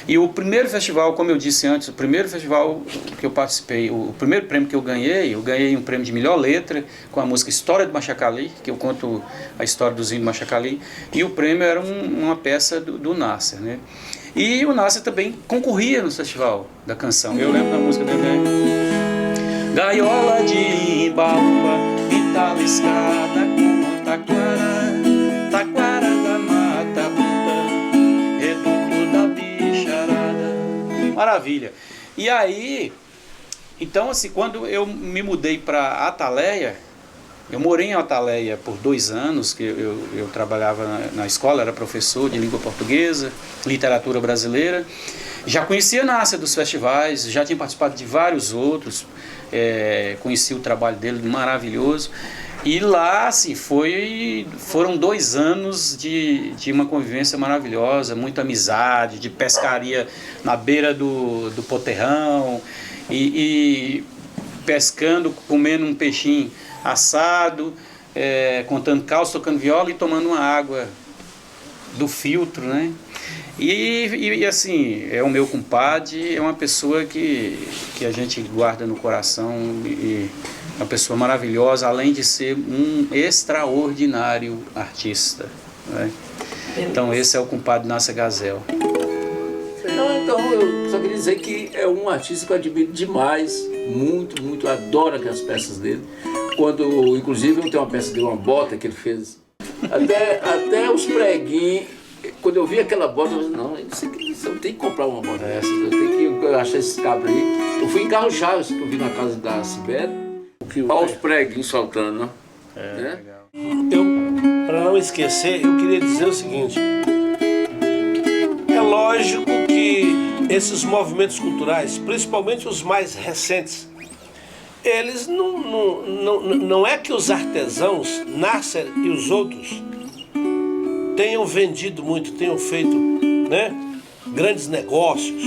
E o primeiro festival, como eu disse antes, o primeiro festival que eu participei, o primeiro prêmio que eu ganhei um prêmio de melhor letra com a música História do Machacali, que eu conto a história dos índios Machacali, e o prêmio era uma peça do Nasser, né? E o Nasser também concorria no festival da canção, eu lembro da música dele, né? Gaiola de Imbaúba, Italiscada com Taquara, Taquara da Mata Bruta, Reduto da Bicharada. Maravilha. E aí, então assim, quando eu me mudei para Ataleia, eu morei em Ataleia por 2 anos, que eu trabalhava na escola, era professor de língua portuguesa, literatura brasileira. Já conhecia Nasser dos festivais, já tinha participado de vários outros, conheci o trabalho dele maravilhoso. E lá, assim, foram 2 anos de uma convivência maravilhosa, muita amizade, de pescaria na beira do poterrão, e pescando, comendo um peixinho assado, contando caos, tocando viola e tomando uma água do filtro, né? E assim, é o meu compadre, é uma pessoa que a gente guarda no coração, e uma pessoa maravilhosa, além de ser um extraordinário artista, né? Então esse é o compadre Nasser Gazel. Então eu só queria dizer que é um artista que eu admiro demais, muito, muito, adoro aquelas peças dele. Quando, inclusive, eu tenho uma peça dele, uma bota que ele fez, até os preguinhos. Quando eu vi aquela bota, eu falei, não, eu tenho que comprar uma bota dessa, eu tenho que achar esse cabra aí. Eu fui em Carlos Chaves, que eu vi na casa da Sibéria, olha os preguinhos soltando, né? Para não esquecer, eu queria dizer o seguinte, é lógico que esses movimentos culturais, principalmente os mais recentes, eles não é que os artesãos, Nasser e os outros, tenham vendido muito, tenham feito, né, grandes negócios,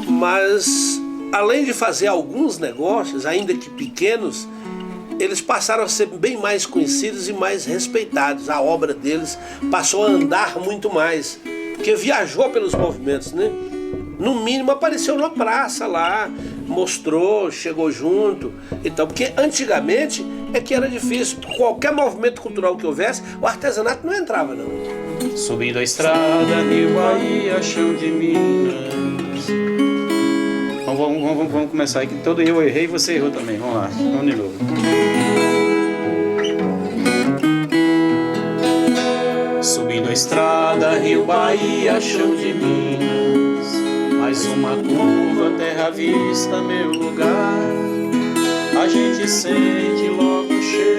mas além de fazer alguns negócios, ainda que pequenos, eles passaram a ser bem mais conhecidos e mais respeitados. A obra deles passou a andar muito mais, porque viajou pelos movimentos, né? No mínimo apareceu na praça lá, mostrou, chegou junto e tal, porque antigamente é que era difícil, qualquer movimento cultural que houvesse, o artesanato não entrava não. Subindo a estrada, Rio Bahia, chão de Minas. Vamos começar aqui, todo eu errei e você errou também, vamos lá, vamos de novo. Subindo a estrada, Rio Bahia, chão de Minas, mais uma curva, terra à vista, meu lugar. A gente sente logo o cheiro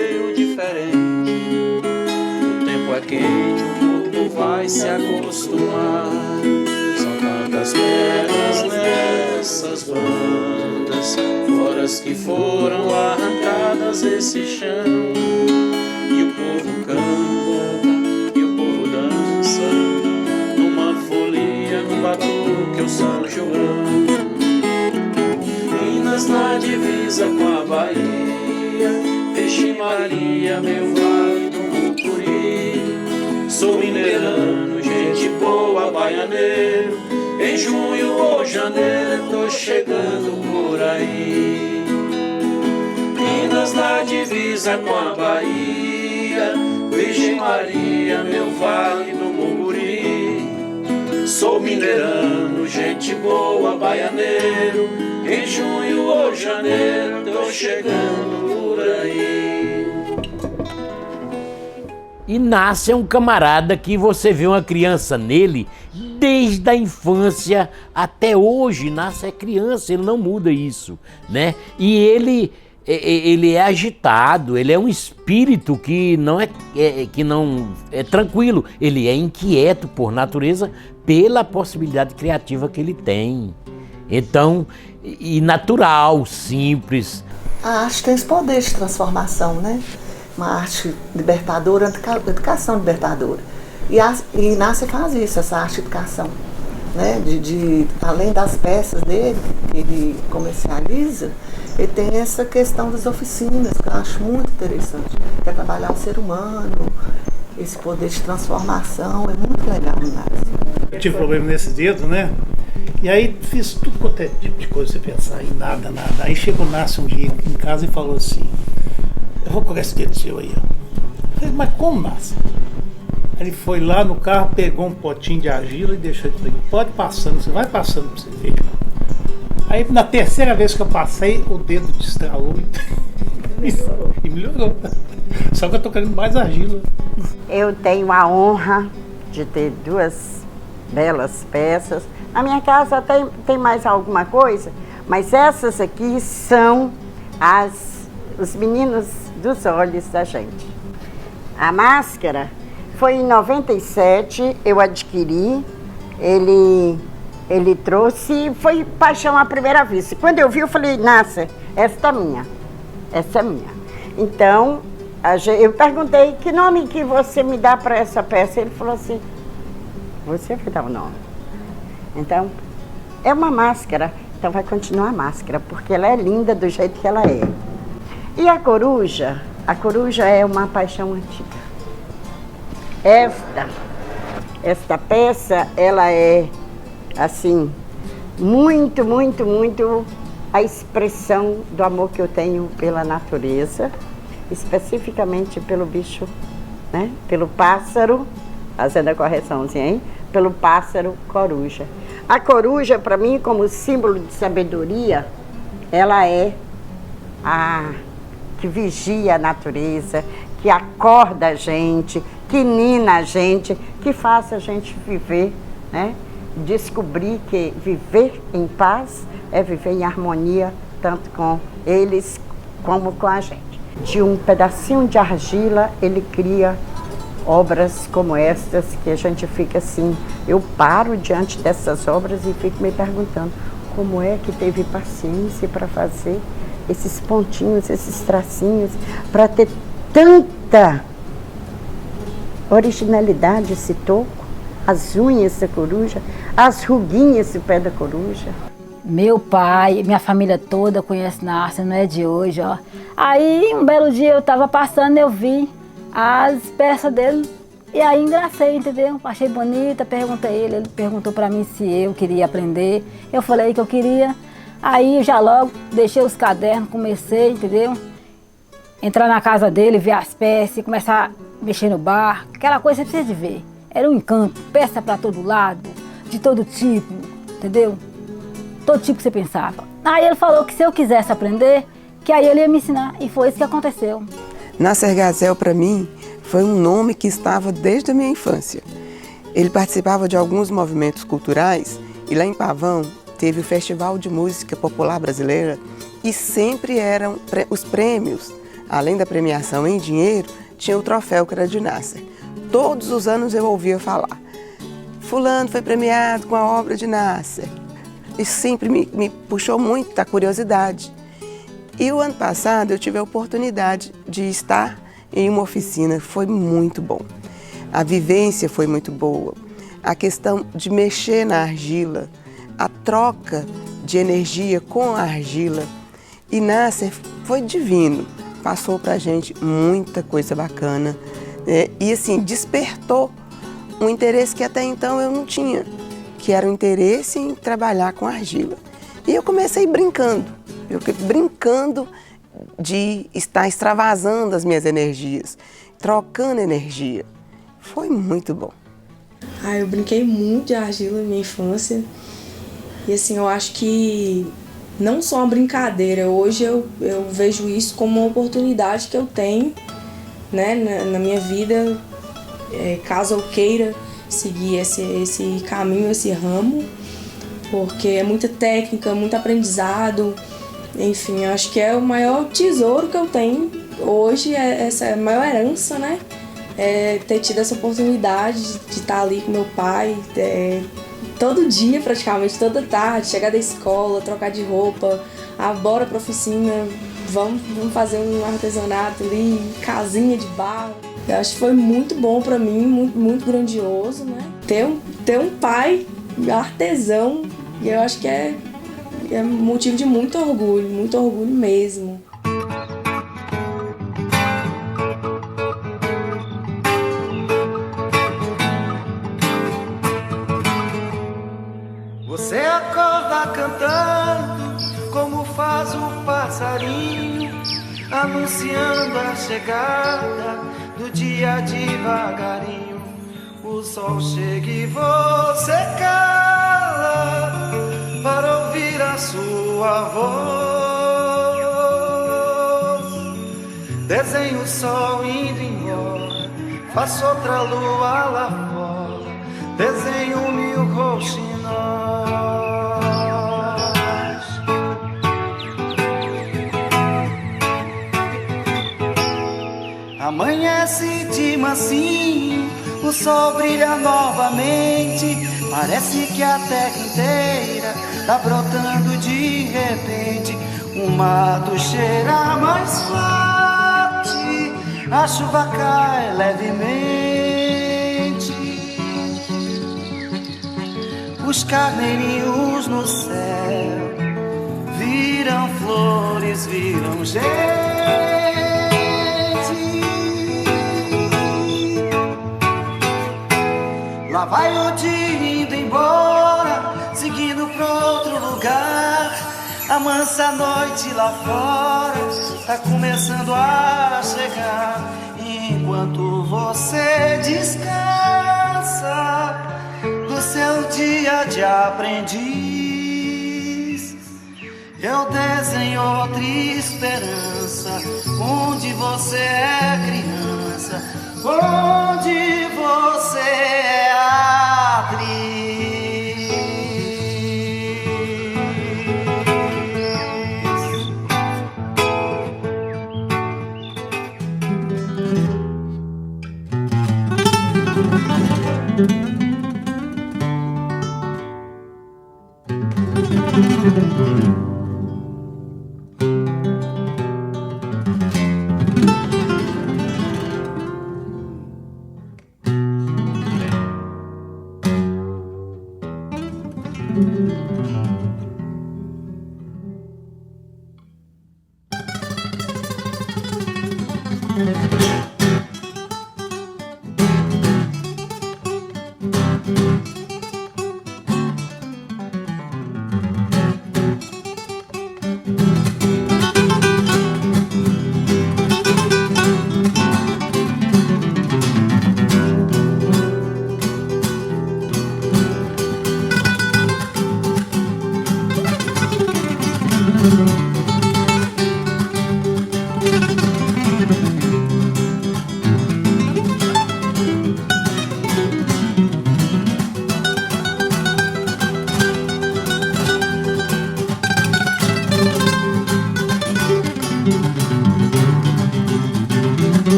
água quente o corpo vai se acostumar. São tantas pedras nessas bandas, foras que foram arrancadas desse chão. E o povo canta, e o povo dança, numa folia, no batuque, o São João. Minas na divisa com a Bahia, Vixe Maria, meu vale do Mucuri. Sou mineirano, gente boa, baianeiro, em junho ou janeiro tô chegando por aí. Minas na divisa com a Bahia, Vixe Maria, meu vale do Mucuri. Sou mineirano, gente boa, baianeiro, em junho ou janeiro tô chegando por aí. Inácio é um camarada que você vê uma criança nele desde a infância até hoje. Inácio é criança, ele não muda isso, né? E ele é agitado, ele é um espírito que não é tranquilo, ele é inquieto por natureza pela possibilidade criativa que ele tem. Então, e natural, simples. A arte tem esse poder de transformação, né? Uma arte libertadora, educação libertadora. E Inácio faz isso, essa arte de educação, né? Além das peças dele, que ele comercializa, ele tem essa questão das oficinas, que eu acho muito interessante. Que é trabalhar o ser humano, esse poder de transformação, é muito legal no Inácio. Eu tive problema nesse dedo, né? E aí fiz tudo quanto é tipo de coisa você pensar, e nada. Aí chegou o Inácio um dia em casa e falou assim: eu vou colocar esse dedo seu aí, ó. Eu falei, mas como, Inácio? Ele foi lá no carro, pegou um potinho de argila e deixou ele. Pode passando, você vai passando pra você ver. Aí na terceira vez que eu passei, o dedo destralou e melhorou. Só que eu tô querendo mais argila. Eu tenho a honra de ter duas belas peças. Na minha casa tem mais alguma coisa, mas essas aqui são os meninos dos olhos da gente. A máscara foi em 97, eu adquiri, ele trouxe, foi paixão à primeira vista. Quando eu vi, eu falei, Inácio, essa é minha. Então, eu perguntei, que nome que você me dá para essa peça? Ele falou assim, você vai dar o nome. Então, é uma máscara, então vai continuar a máscara, porque ela é linda do jeito que ela é. E a coruja é uma paixão antiga. Esta peça, ela é, assim, muito, muito, muito a expressão do amor que eu tenho pela natureza, especificamente pelo bicho, né? Pelo pássaro, fazendo a correçãozinha, hein? Pelo pássaro coruja. A coruja, para mim, como símbolo de sabedoria, ela é a que vigia a natureza, que acorda a gente, que nina a gente, que faz a gente viver, né? Descobrir que viver em paz é viver em harmonia, tanto com eles como com a gente. De um pedacinho de argila, ele cria obras como estas, que a gente fica assim, eu paro diante dessas obras e fico me perguntando como é que teve paciência para fazer esses pontinhos, esses tracinhos, para ter tanta originalidade esse toco, as unhas da coruja, as ruguinhas do pé da coruja. Meu pai, minha família toda conhece Inácio, não é de hoje, ó. Aí, um belo dia eu tava passando, eu vi as peças dele e aí engracei, entendeu? Achei bonita, perguntei ele perguntou pra mim se eu queria aprender. Eu falei que eu queria. Aí, já logo, deixei os cadernos, comecei, entendeu? Entrar na casa dele, ver as peças, começar a mexer no bar, aquela coisa que você precisa de ver. Era um encanto, peça pra todo lado, de todo tipo, entendeu? Todo tipo que você pensava. Aí ele falou que se eu quisesse aprender, que aí ele ia me ensinar. E foi isso que aconteceu. Nasser Gazel, para mim, foi um nome que estava desde a minha infância. Ele participava de alguns movimentos culturais e lá em Pavão teve o Festival de Música Popular Brasileira e sempre eram os prêmios, além da premiação em dinheiro, tinha o troféu que era de Nasser. Todos os anos eu ouvia falar. Fulano foi premiado com a obra de Nasser. Isso sempre me puxou muito a curiosidade. E o ano passado eu tive a oportunidade de estar em uma oficina, foi muito bom. A vivência foi muito boa. A questão de mexer na argila, a troca de energia com a argila. E Nasser foi divino, passou pra gente muita coisa bacana. E assim, despertou um interesse que até então eu não tinha, que era o interesse em trabalhar com argila. E eu comecei brincando de estar extravasando as minhas energias, trocando energia. Foi muito bom. Eu brinquei muito de argila na minha infância. E assim, eu acho que não só uma brincadeira, hoje eu vejo isso como uma oportunidade que eu tenho, né, na minha vida, caso eu queira seguir esse caminho, esse ramo, porque é muita técnica, muito aprendizado. Enfim, eu acho que é o maior tesouro que eu tenho hoje, essa maior herança, né? Ter tido essa oportunidade de estar ali com meu pai, todo dia praticamente, toda tarde, chegar da escola, trocar de roupa, bora pra oficina, vamos fazer um artesanato ali, casinha de barro. Eu acho que foi muito bom pra mim, muito, muito grandioso, né? Ter um pai artesão, eu acho que é motivo de muito orgulho mesmo. Você acorda cantando, como faz o passarinho, anunciando a chegada do dia devagarinho. O sol chega e você cala para ouvir a sua voz. Desenho o sol indo embora, faço outra lua lá fora, desenho mil rostos em nós. Amanhece de mansinho, o sol brilha novamente, parece que a terra inteira tá brotando de repente. O mato cheira mais forte, a chuva cai levemente. Os carneirinhos no céu viram flores, viram gente. Lá vai o dia indo embora, seguindo pra outro lugar. A mansa noite lá fora tá começando a chegar. Enquanto você descansa do seu dia de aprendiz, eu desenho outra esperança, onde você é criança, onde você é atriz.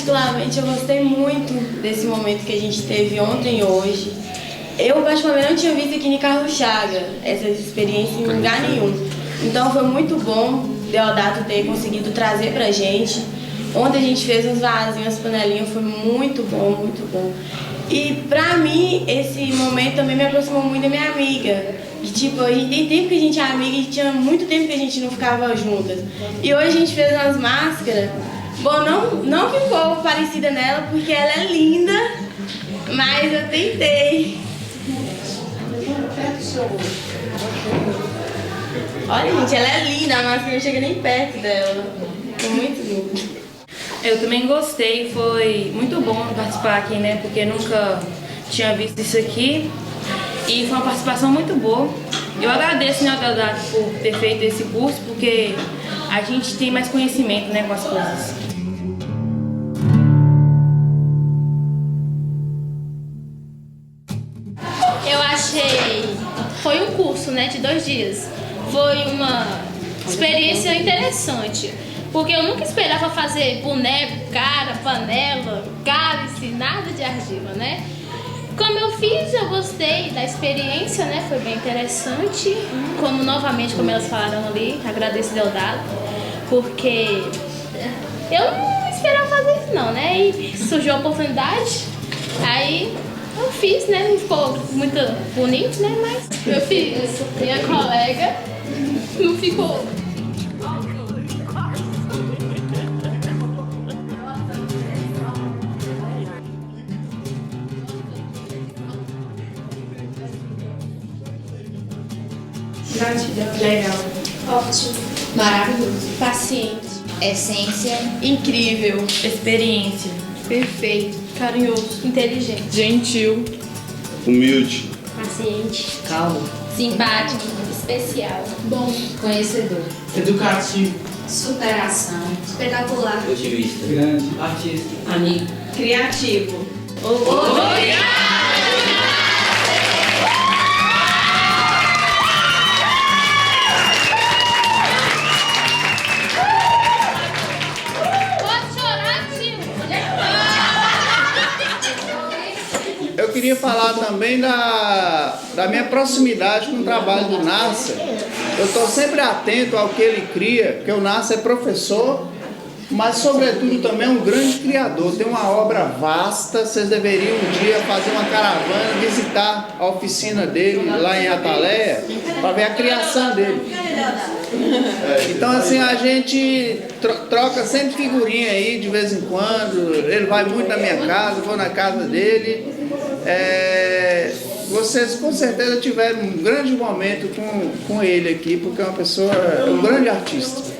particularmente, eu gostei muito desse momento que a gente teve ontem e hoje. Eu, particularmente, não tinha visto aqui em Carlos Chaga essa experiência em lugar nenhum. Então, foi muito bom Deodato ter conseguido trazer pra gente. Ontem a gente fez uns vasinhos, as panelinhas, foi muito bom, muito bom. E pra mim, esse momento também me aproximou muito da minha amiga. E, tipo, a gente tem tempo que a gente é amiga e tinha muito tempo que a gente não ficava juntas. E hoje a gente fez umas máscaras. Bom, não ficou parecida nela porque ela é linda, mas eu tentei. Olha, gente, ela é linda, a máscara não chega nem perto dela. Foi muito linda. Eu também gostei, foi muito bom participar aqui, né? Porque nunca tinha visto isso aqui. E foi uma participação muito boa. Eu agradeço, né, Deodato, por ter feito esse curso, porque a gente tem mais conhecimento, né, com as coisas. Eu achei... Foi um curso, né, de 2 dias. Foi uma experiência interessante. Porque eu nunca esperava fazer boneco, cara, panela, cálice, nada de argila, né? Como eu fiz, eu gostei da experiência, né? Foi bem interessante. Como elas falaram ali, agradeço Deodato, porque eu não esperava fazer isso não, né? E surgiu a oportunidade, aí eu fiz, né? Não ficou muito bonito, né? Mas eu fiz. Minha colega não ficou. Gratidão. Legal. Ótimo. Maravilhoso. Paciente. Essência. Incrível. Experiência. Perfeito. Carinhoso. Inteligente. Gentil. Humilde. Paciente. Calmo. Simpático. Especial. Bom. Conhecedor. Educativo. Superação. Espetacular. Otimista. Grande. Artista. Amigo. Criativo. Obrigado! Eu queria falar também da minha proximidade com o trabalho do Nasser. Eu estou sempre atento ao que ele cria, porque o Nasser é professor, mas sobretudo também é um grande criador. Tem uma obra vasta, vocês deveriam um dia fazer uma caravana, visitar a oficina dele lá em Ataleia, para ver a criação dele. Então assim, a gente troca sempre figurinha aí de vez em quando. Ele vai muito na minha casa, eu vou na casa dele. Vocês com certeza tiveram um grande momento com ele aqui, porque é uma pessoa, é um grande artista.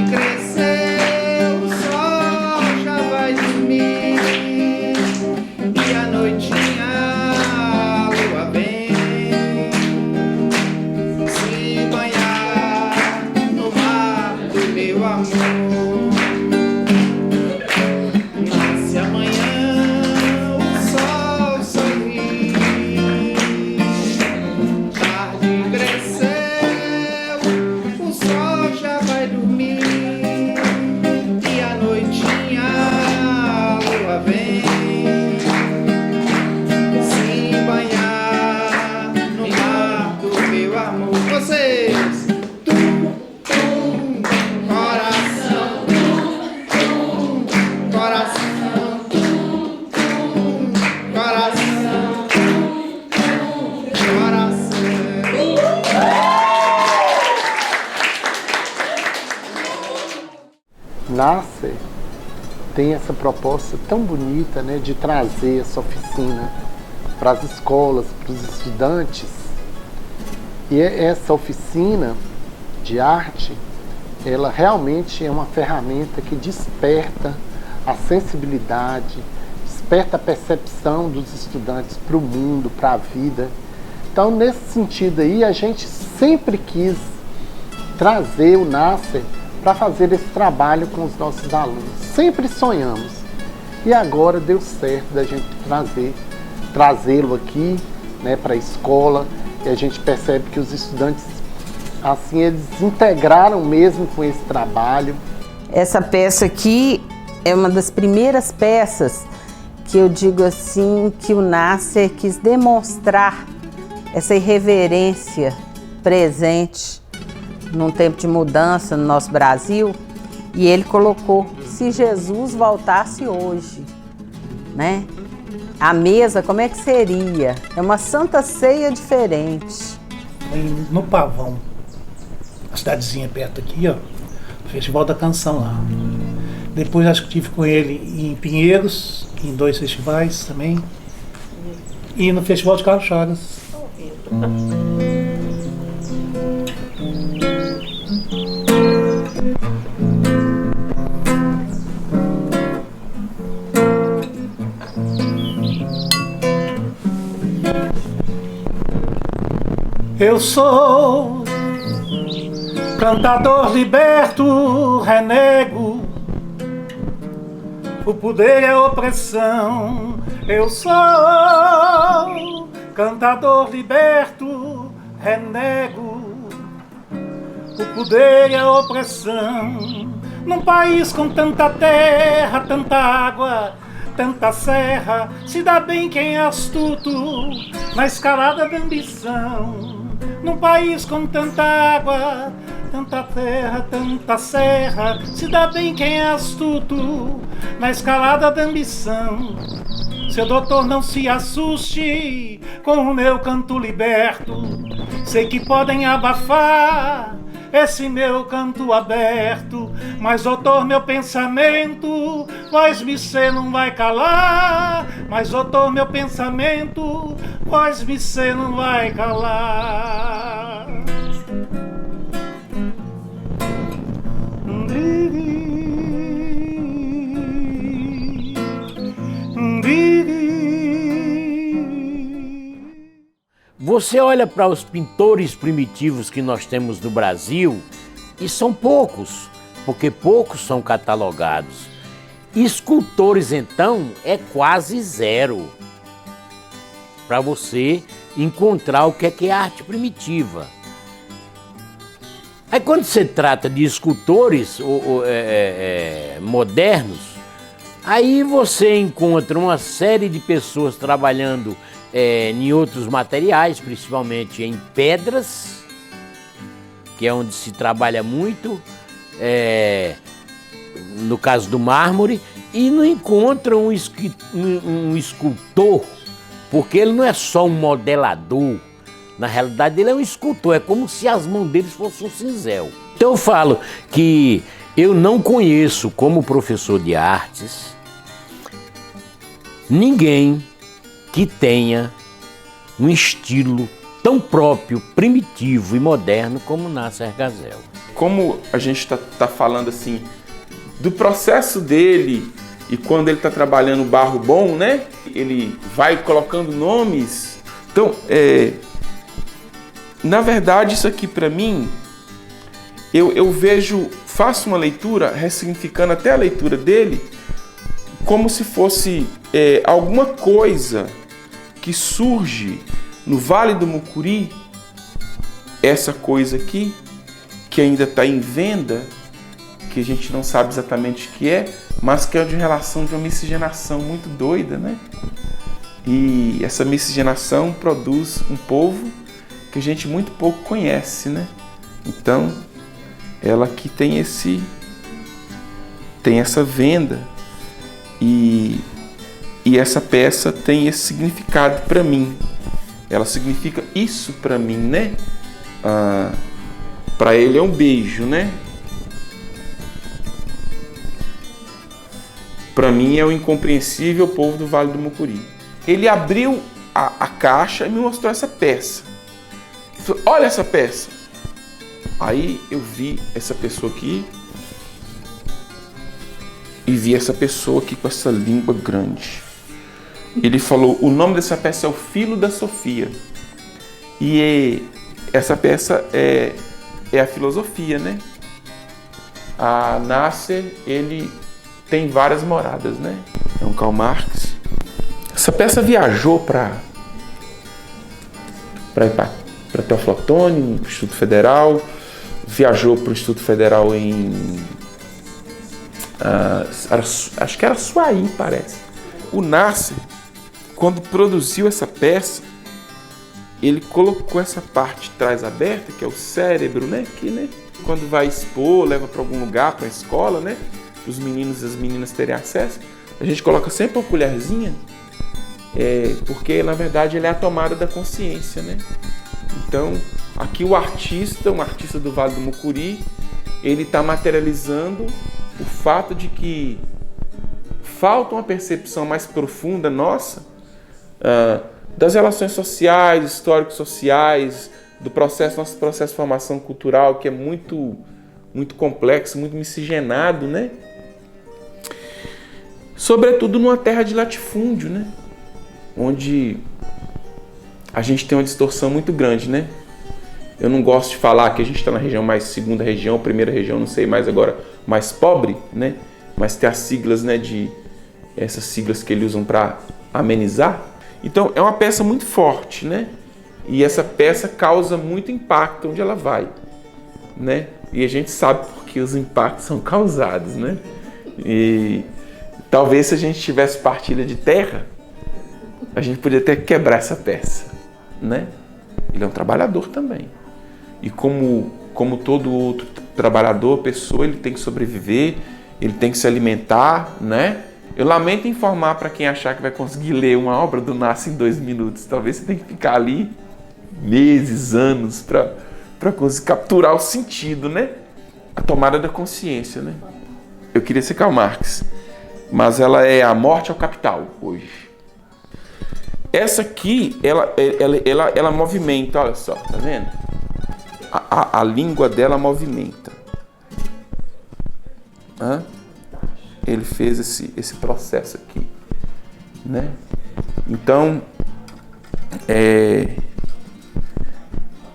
Cresce meu amor. Nasce amanhã, o sol sorri, tarde cresceu, o sol já vai dormir, e a noitinha a lua vem se banhar no mar do meu amor. Vocês! Nascer tem essa proposta tão bonita, né, de trazer essa oficina para as escolas, para os estudantes. E essa oficina de arte, ela realmente é uma ferramenta que desperta a sensibilidade, desperta a percepção dos estudantes para o mundo, para a vida. Então, nesse sentido aí, a gente sempre quis trazer o Nascer para fazer esse trabalho com os nossos alunos. Sempre sonhamos. E agora deu certo da gente trazê-lo aqui, né, para a escola, e a gente percebe que os estudantes, assim, eles integraram mesmo com esse trabalho. Essa peça aqui é uma das primeiras peças que eu digo assim, que o Nascer quis demonstrar essa irreverência presente num tempo de mudança no nosso Brasil, e ele colocou: se Jesus voltasse hoje, né? A mesa, como é que seria? É uma santa ceia diferente. No Pavão, a cidadezinha perto aqui, ó, Festival da Canção lá. Depois acho que tive com ele em Pinheiros, em 2 festivais também, e no Festival de Carlos Chagas. Eu sou cantador liberto, renego o poder e a opressão. Eu sou cantador liberto, renego o poder e a opressão. Num país com tanta terra, tanta água, tanta serra, se dá bem quem é astuto na escalada da ambição. Num país com tanta água, tanta terra, tanta serra, se dá bem quem é astuto na escalada da ambição. Seu doutor, não se assuste com o meu canto liberto, sei que podem abafar esse meu canto aberto, mas doutor, meu pensamento, voz-me cê não vai calar. Mas doutor, meu pensamento, voz-me cê não vai calar. Você olha para os pintores primitivos que nós temos no Brasil e são poucos, porque poucos são catalogados. Escultores, então, é quase zero para você encontrar o que é arte primitiva. Aí quando você trata de escultores modernos, aí você encontra uma série de pessoas trabalhando em outros materiais, principalmente em pedras, que é onde se trabalha muito, no caso do mármore, e não encontra um escultor, porque ele não é só um modelador, na realidade ele é um escultor, é como se as mãos dele fossem um cinzel. Então eu falo que eu não conheço, como professor de artes, ninguém que tenha um estilo tão próprio, primitivo e moderno como Nascer Gazel. Como a gente está falando assim do processo dele, e quando ele está trabalhando barro bom, né? Ele vai colocando nomes. Então, na verdade, isso aqui para mim eu faço uma leitura, ressignificando até a leitura dele, como se fosse alguma coisa que surge no Vale do Mucuri, essa coisa aqui, que ainda está em venda, que a gente não sabe exatamente o que é, mas que é de relação de uma miscigenação muito doida, né? E essa miscigenação produz um povo que a gente muito pouco conhece, né? Então, ela aqui tem essa venda e essa peça tem esse significado para mim. Ela significa isso para mim, né? Para ele é um beijo, né? Para mim é o incompreensível povo do Vale do Mucuri. Ele abriu a caixa e me mostrou essa peça. Ele falou, olha essa peça. Aí eu vi essa pessoa aqui e vi essa pessoa aqui com essa língua grande. Ele falou, o nome dessa peça é O Filo da Sofia. E essa peça é a filosofia, né? A Nasser, ele tem várias moradas, né? É um Karl Marx. Essa peça viajou para Teófilo Otoni, no Instituto Federal, viajou para o Instituto Federal em... acho que era Suaí, parece. O Nasser, quando produziu essa peça, ele colocou essa parte de trás aberta, que é o cérebro, né? Que, né? Quando vai expor, leva para algum lugar, para a escola, né? Os meninos e as meninas terem acesso. A gente coloca sempre uma colherzinha, porque na verdade ele é a tomada da consciência, né? Então, aqui um artista do Vale do Mucuri, ele está materializando o fato de que falta uma percepção mais profunda nossa das relações sociais, histórico-sociais, do nosso processo de formação cultural, que é muito, muito complexo, muito miscigenado, né? Sobretudo numa terra de latifúndio, né? Onde a gente tem uma distorção muito grande, né? Eu não gosto de falar que a gente está na região mais segunda região, primeira região, não sei mais agora, mais pobre, né? Mas tem as siglas, né? Essas siglas que eles usam para amenizar. Então é uma peça muito forte, né? E essa peça causa muito impacto onde ela vai, né? E a gente sabe porque os impactos são causados, né? E talvez se a gente tivesse partilha de terra, a gente podia até quebrar essa peça, né? Ele é um trabalhador também. E como todo outro trabalhador, pessoa, ele tem que sobreviver, ele tem que se alimentar, né? Eu lamento informar para quem achar que vai conseguir ler uma obra do Nasser em 2 minutos. Talvez você tenha que ficar ali meses, anos, para conseguir capturar o sentido, né? A tomada da consciência, né? Eu queria ser Karl Marx, mas ela é A Morte ao Capital, hoje. Essa aqui, ela movimenta, olha só, tá vendo? A língua dela movimenta. Ele fez esse processo aqui, né? Então,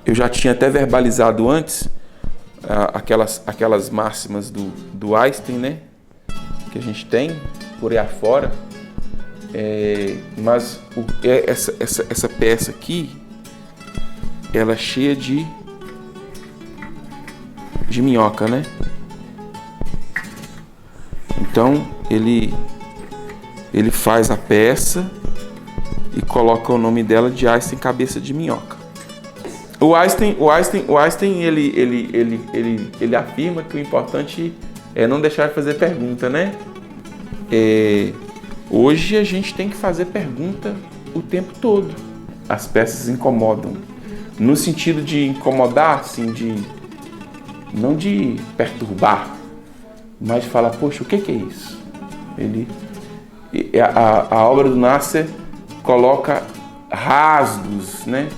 eu já tinha até verbalizado antes aquelas máximas do Einstein, né? Que a gente tem por aí afora. Mas essa peça aqui, ela é cheia de minhoca, né? Então ele faz a peça e coloca o nome dela de Einstein Cabeça de Minhoca. O Einstein ele afirma que o importante é não deixar de fazer pergunta, né? Hoje a gente tem que fazer pergunta o tempo todo. As peças incomodam. No sentido de incomodar, assim, não de perturbar, mas de falar, poxa, o que é isso? A obra do Nasser coloca rasgos, né?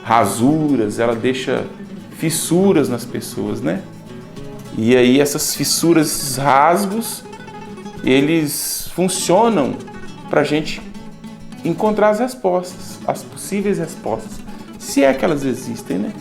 Rasuras, ela deixa fissuras nas pessoas, né? E aí essas fissuras, esses rasgos, eles funcionam para a gente encontrar as respostas, as possíveis respostas, se é que elas existem, né?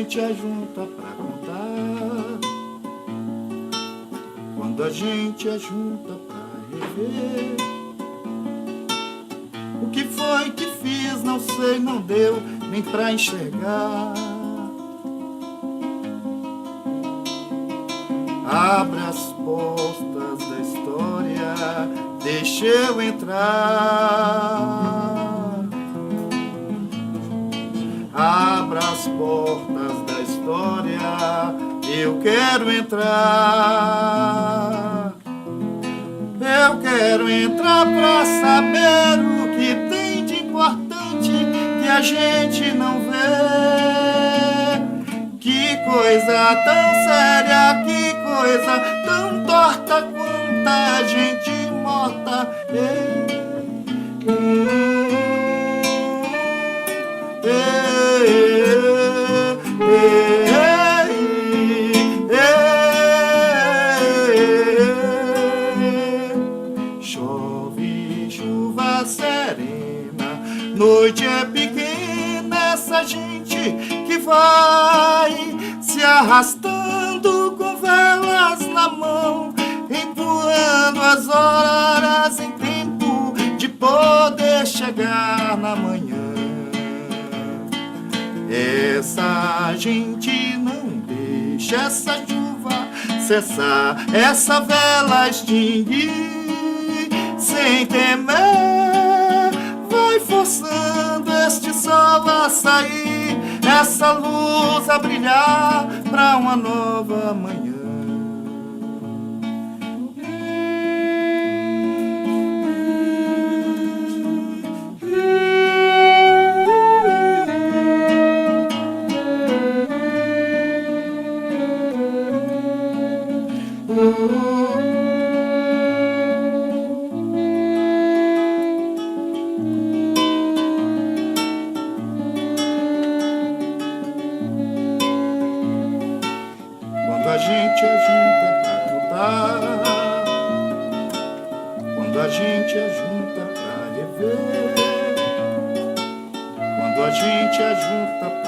gente ajunta pra contar, quando a gente ajunta pra rever. O que foi que fiz, não sei, não deu nem pra enxergar. Abre as portas da história, deixa eu entrar. Abra as portas da história, eu quero entrar. Eu quero entrar pra saber o que tem de importante que a gente não vê. Que coisa tão séria, que coisa tão torta, quanta gente morta. Chove chuva serena, noite é pequena, essa gente que vai se arrastando com velas na mão, empurrando as horas em tempo de poder chegar na manhã. Essa gente não deixa essa chuva cessar, essa vela extinguir sem temer, vai forçando este sol a sair, essa luz a brilhar pra uma nova manhã. Quando a gente ajunta pra lutar, quando a gente ajunta pra rever, quando a gente ajunta pra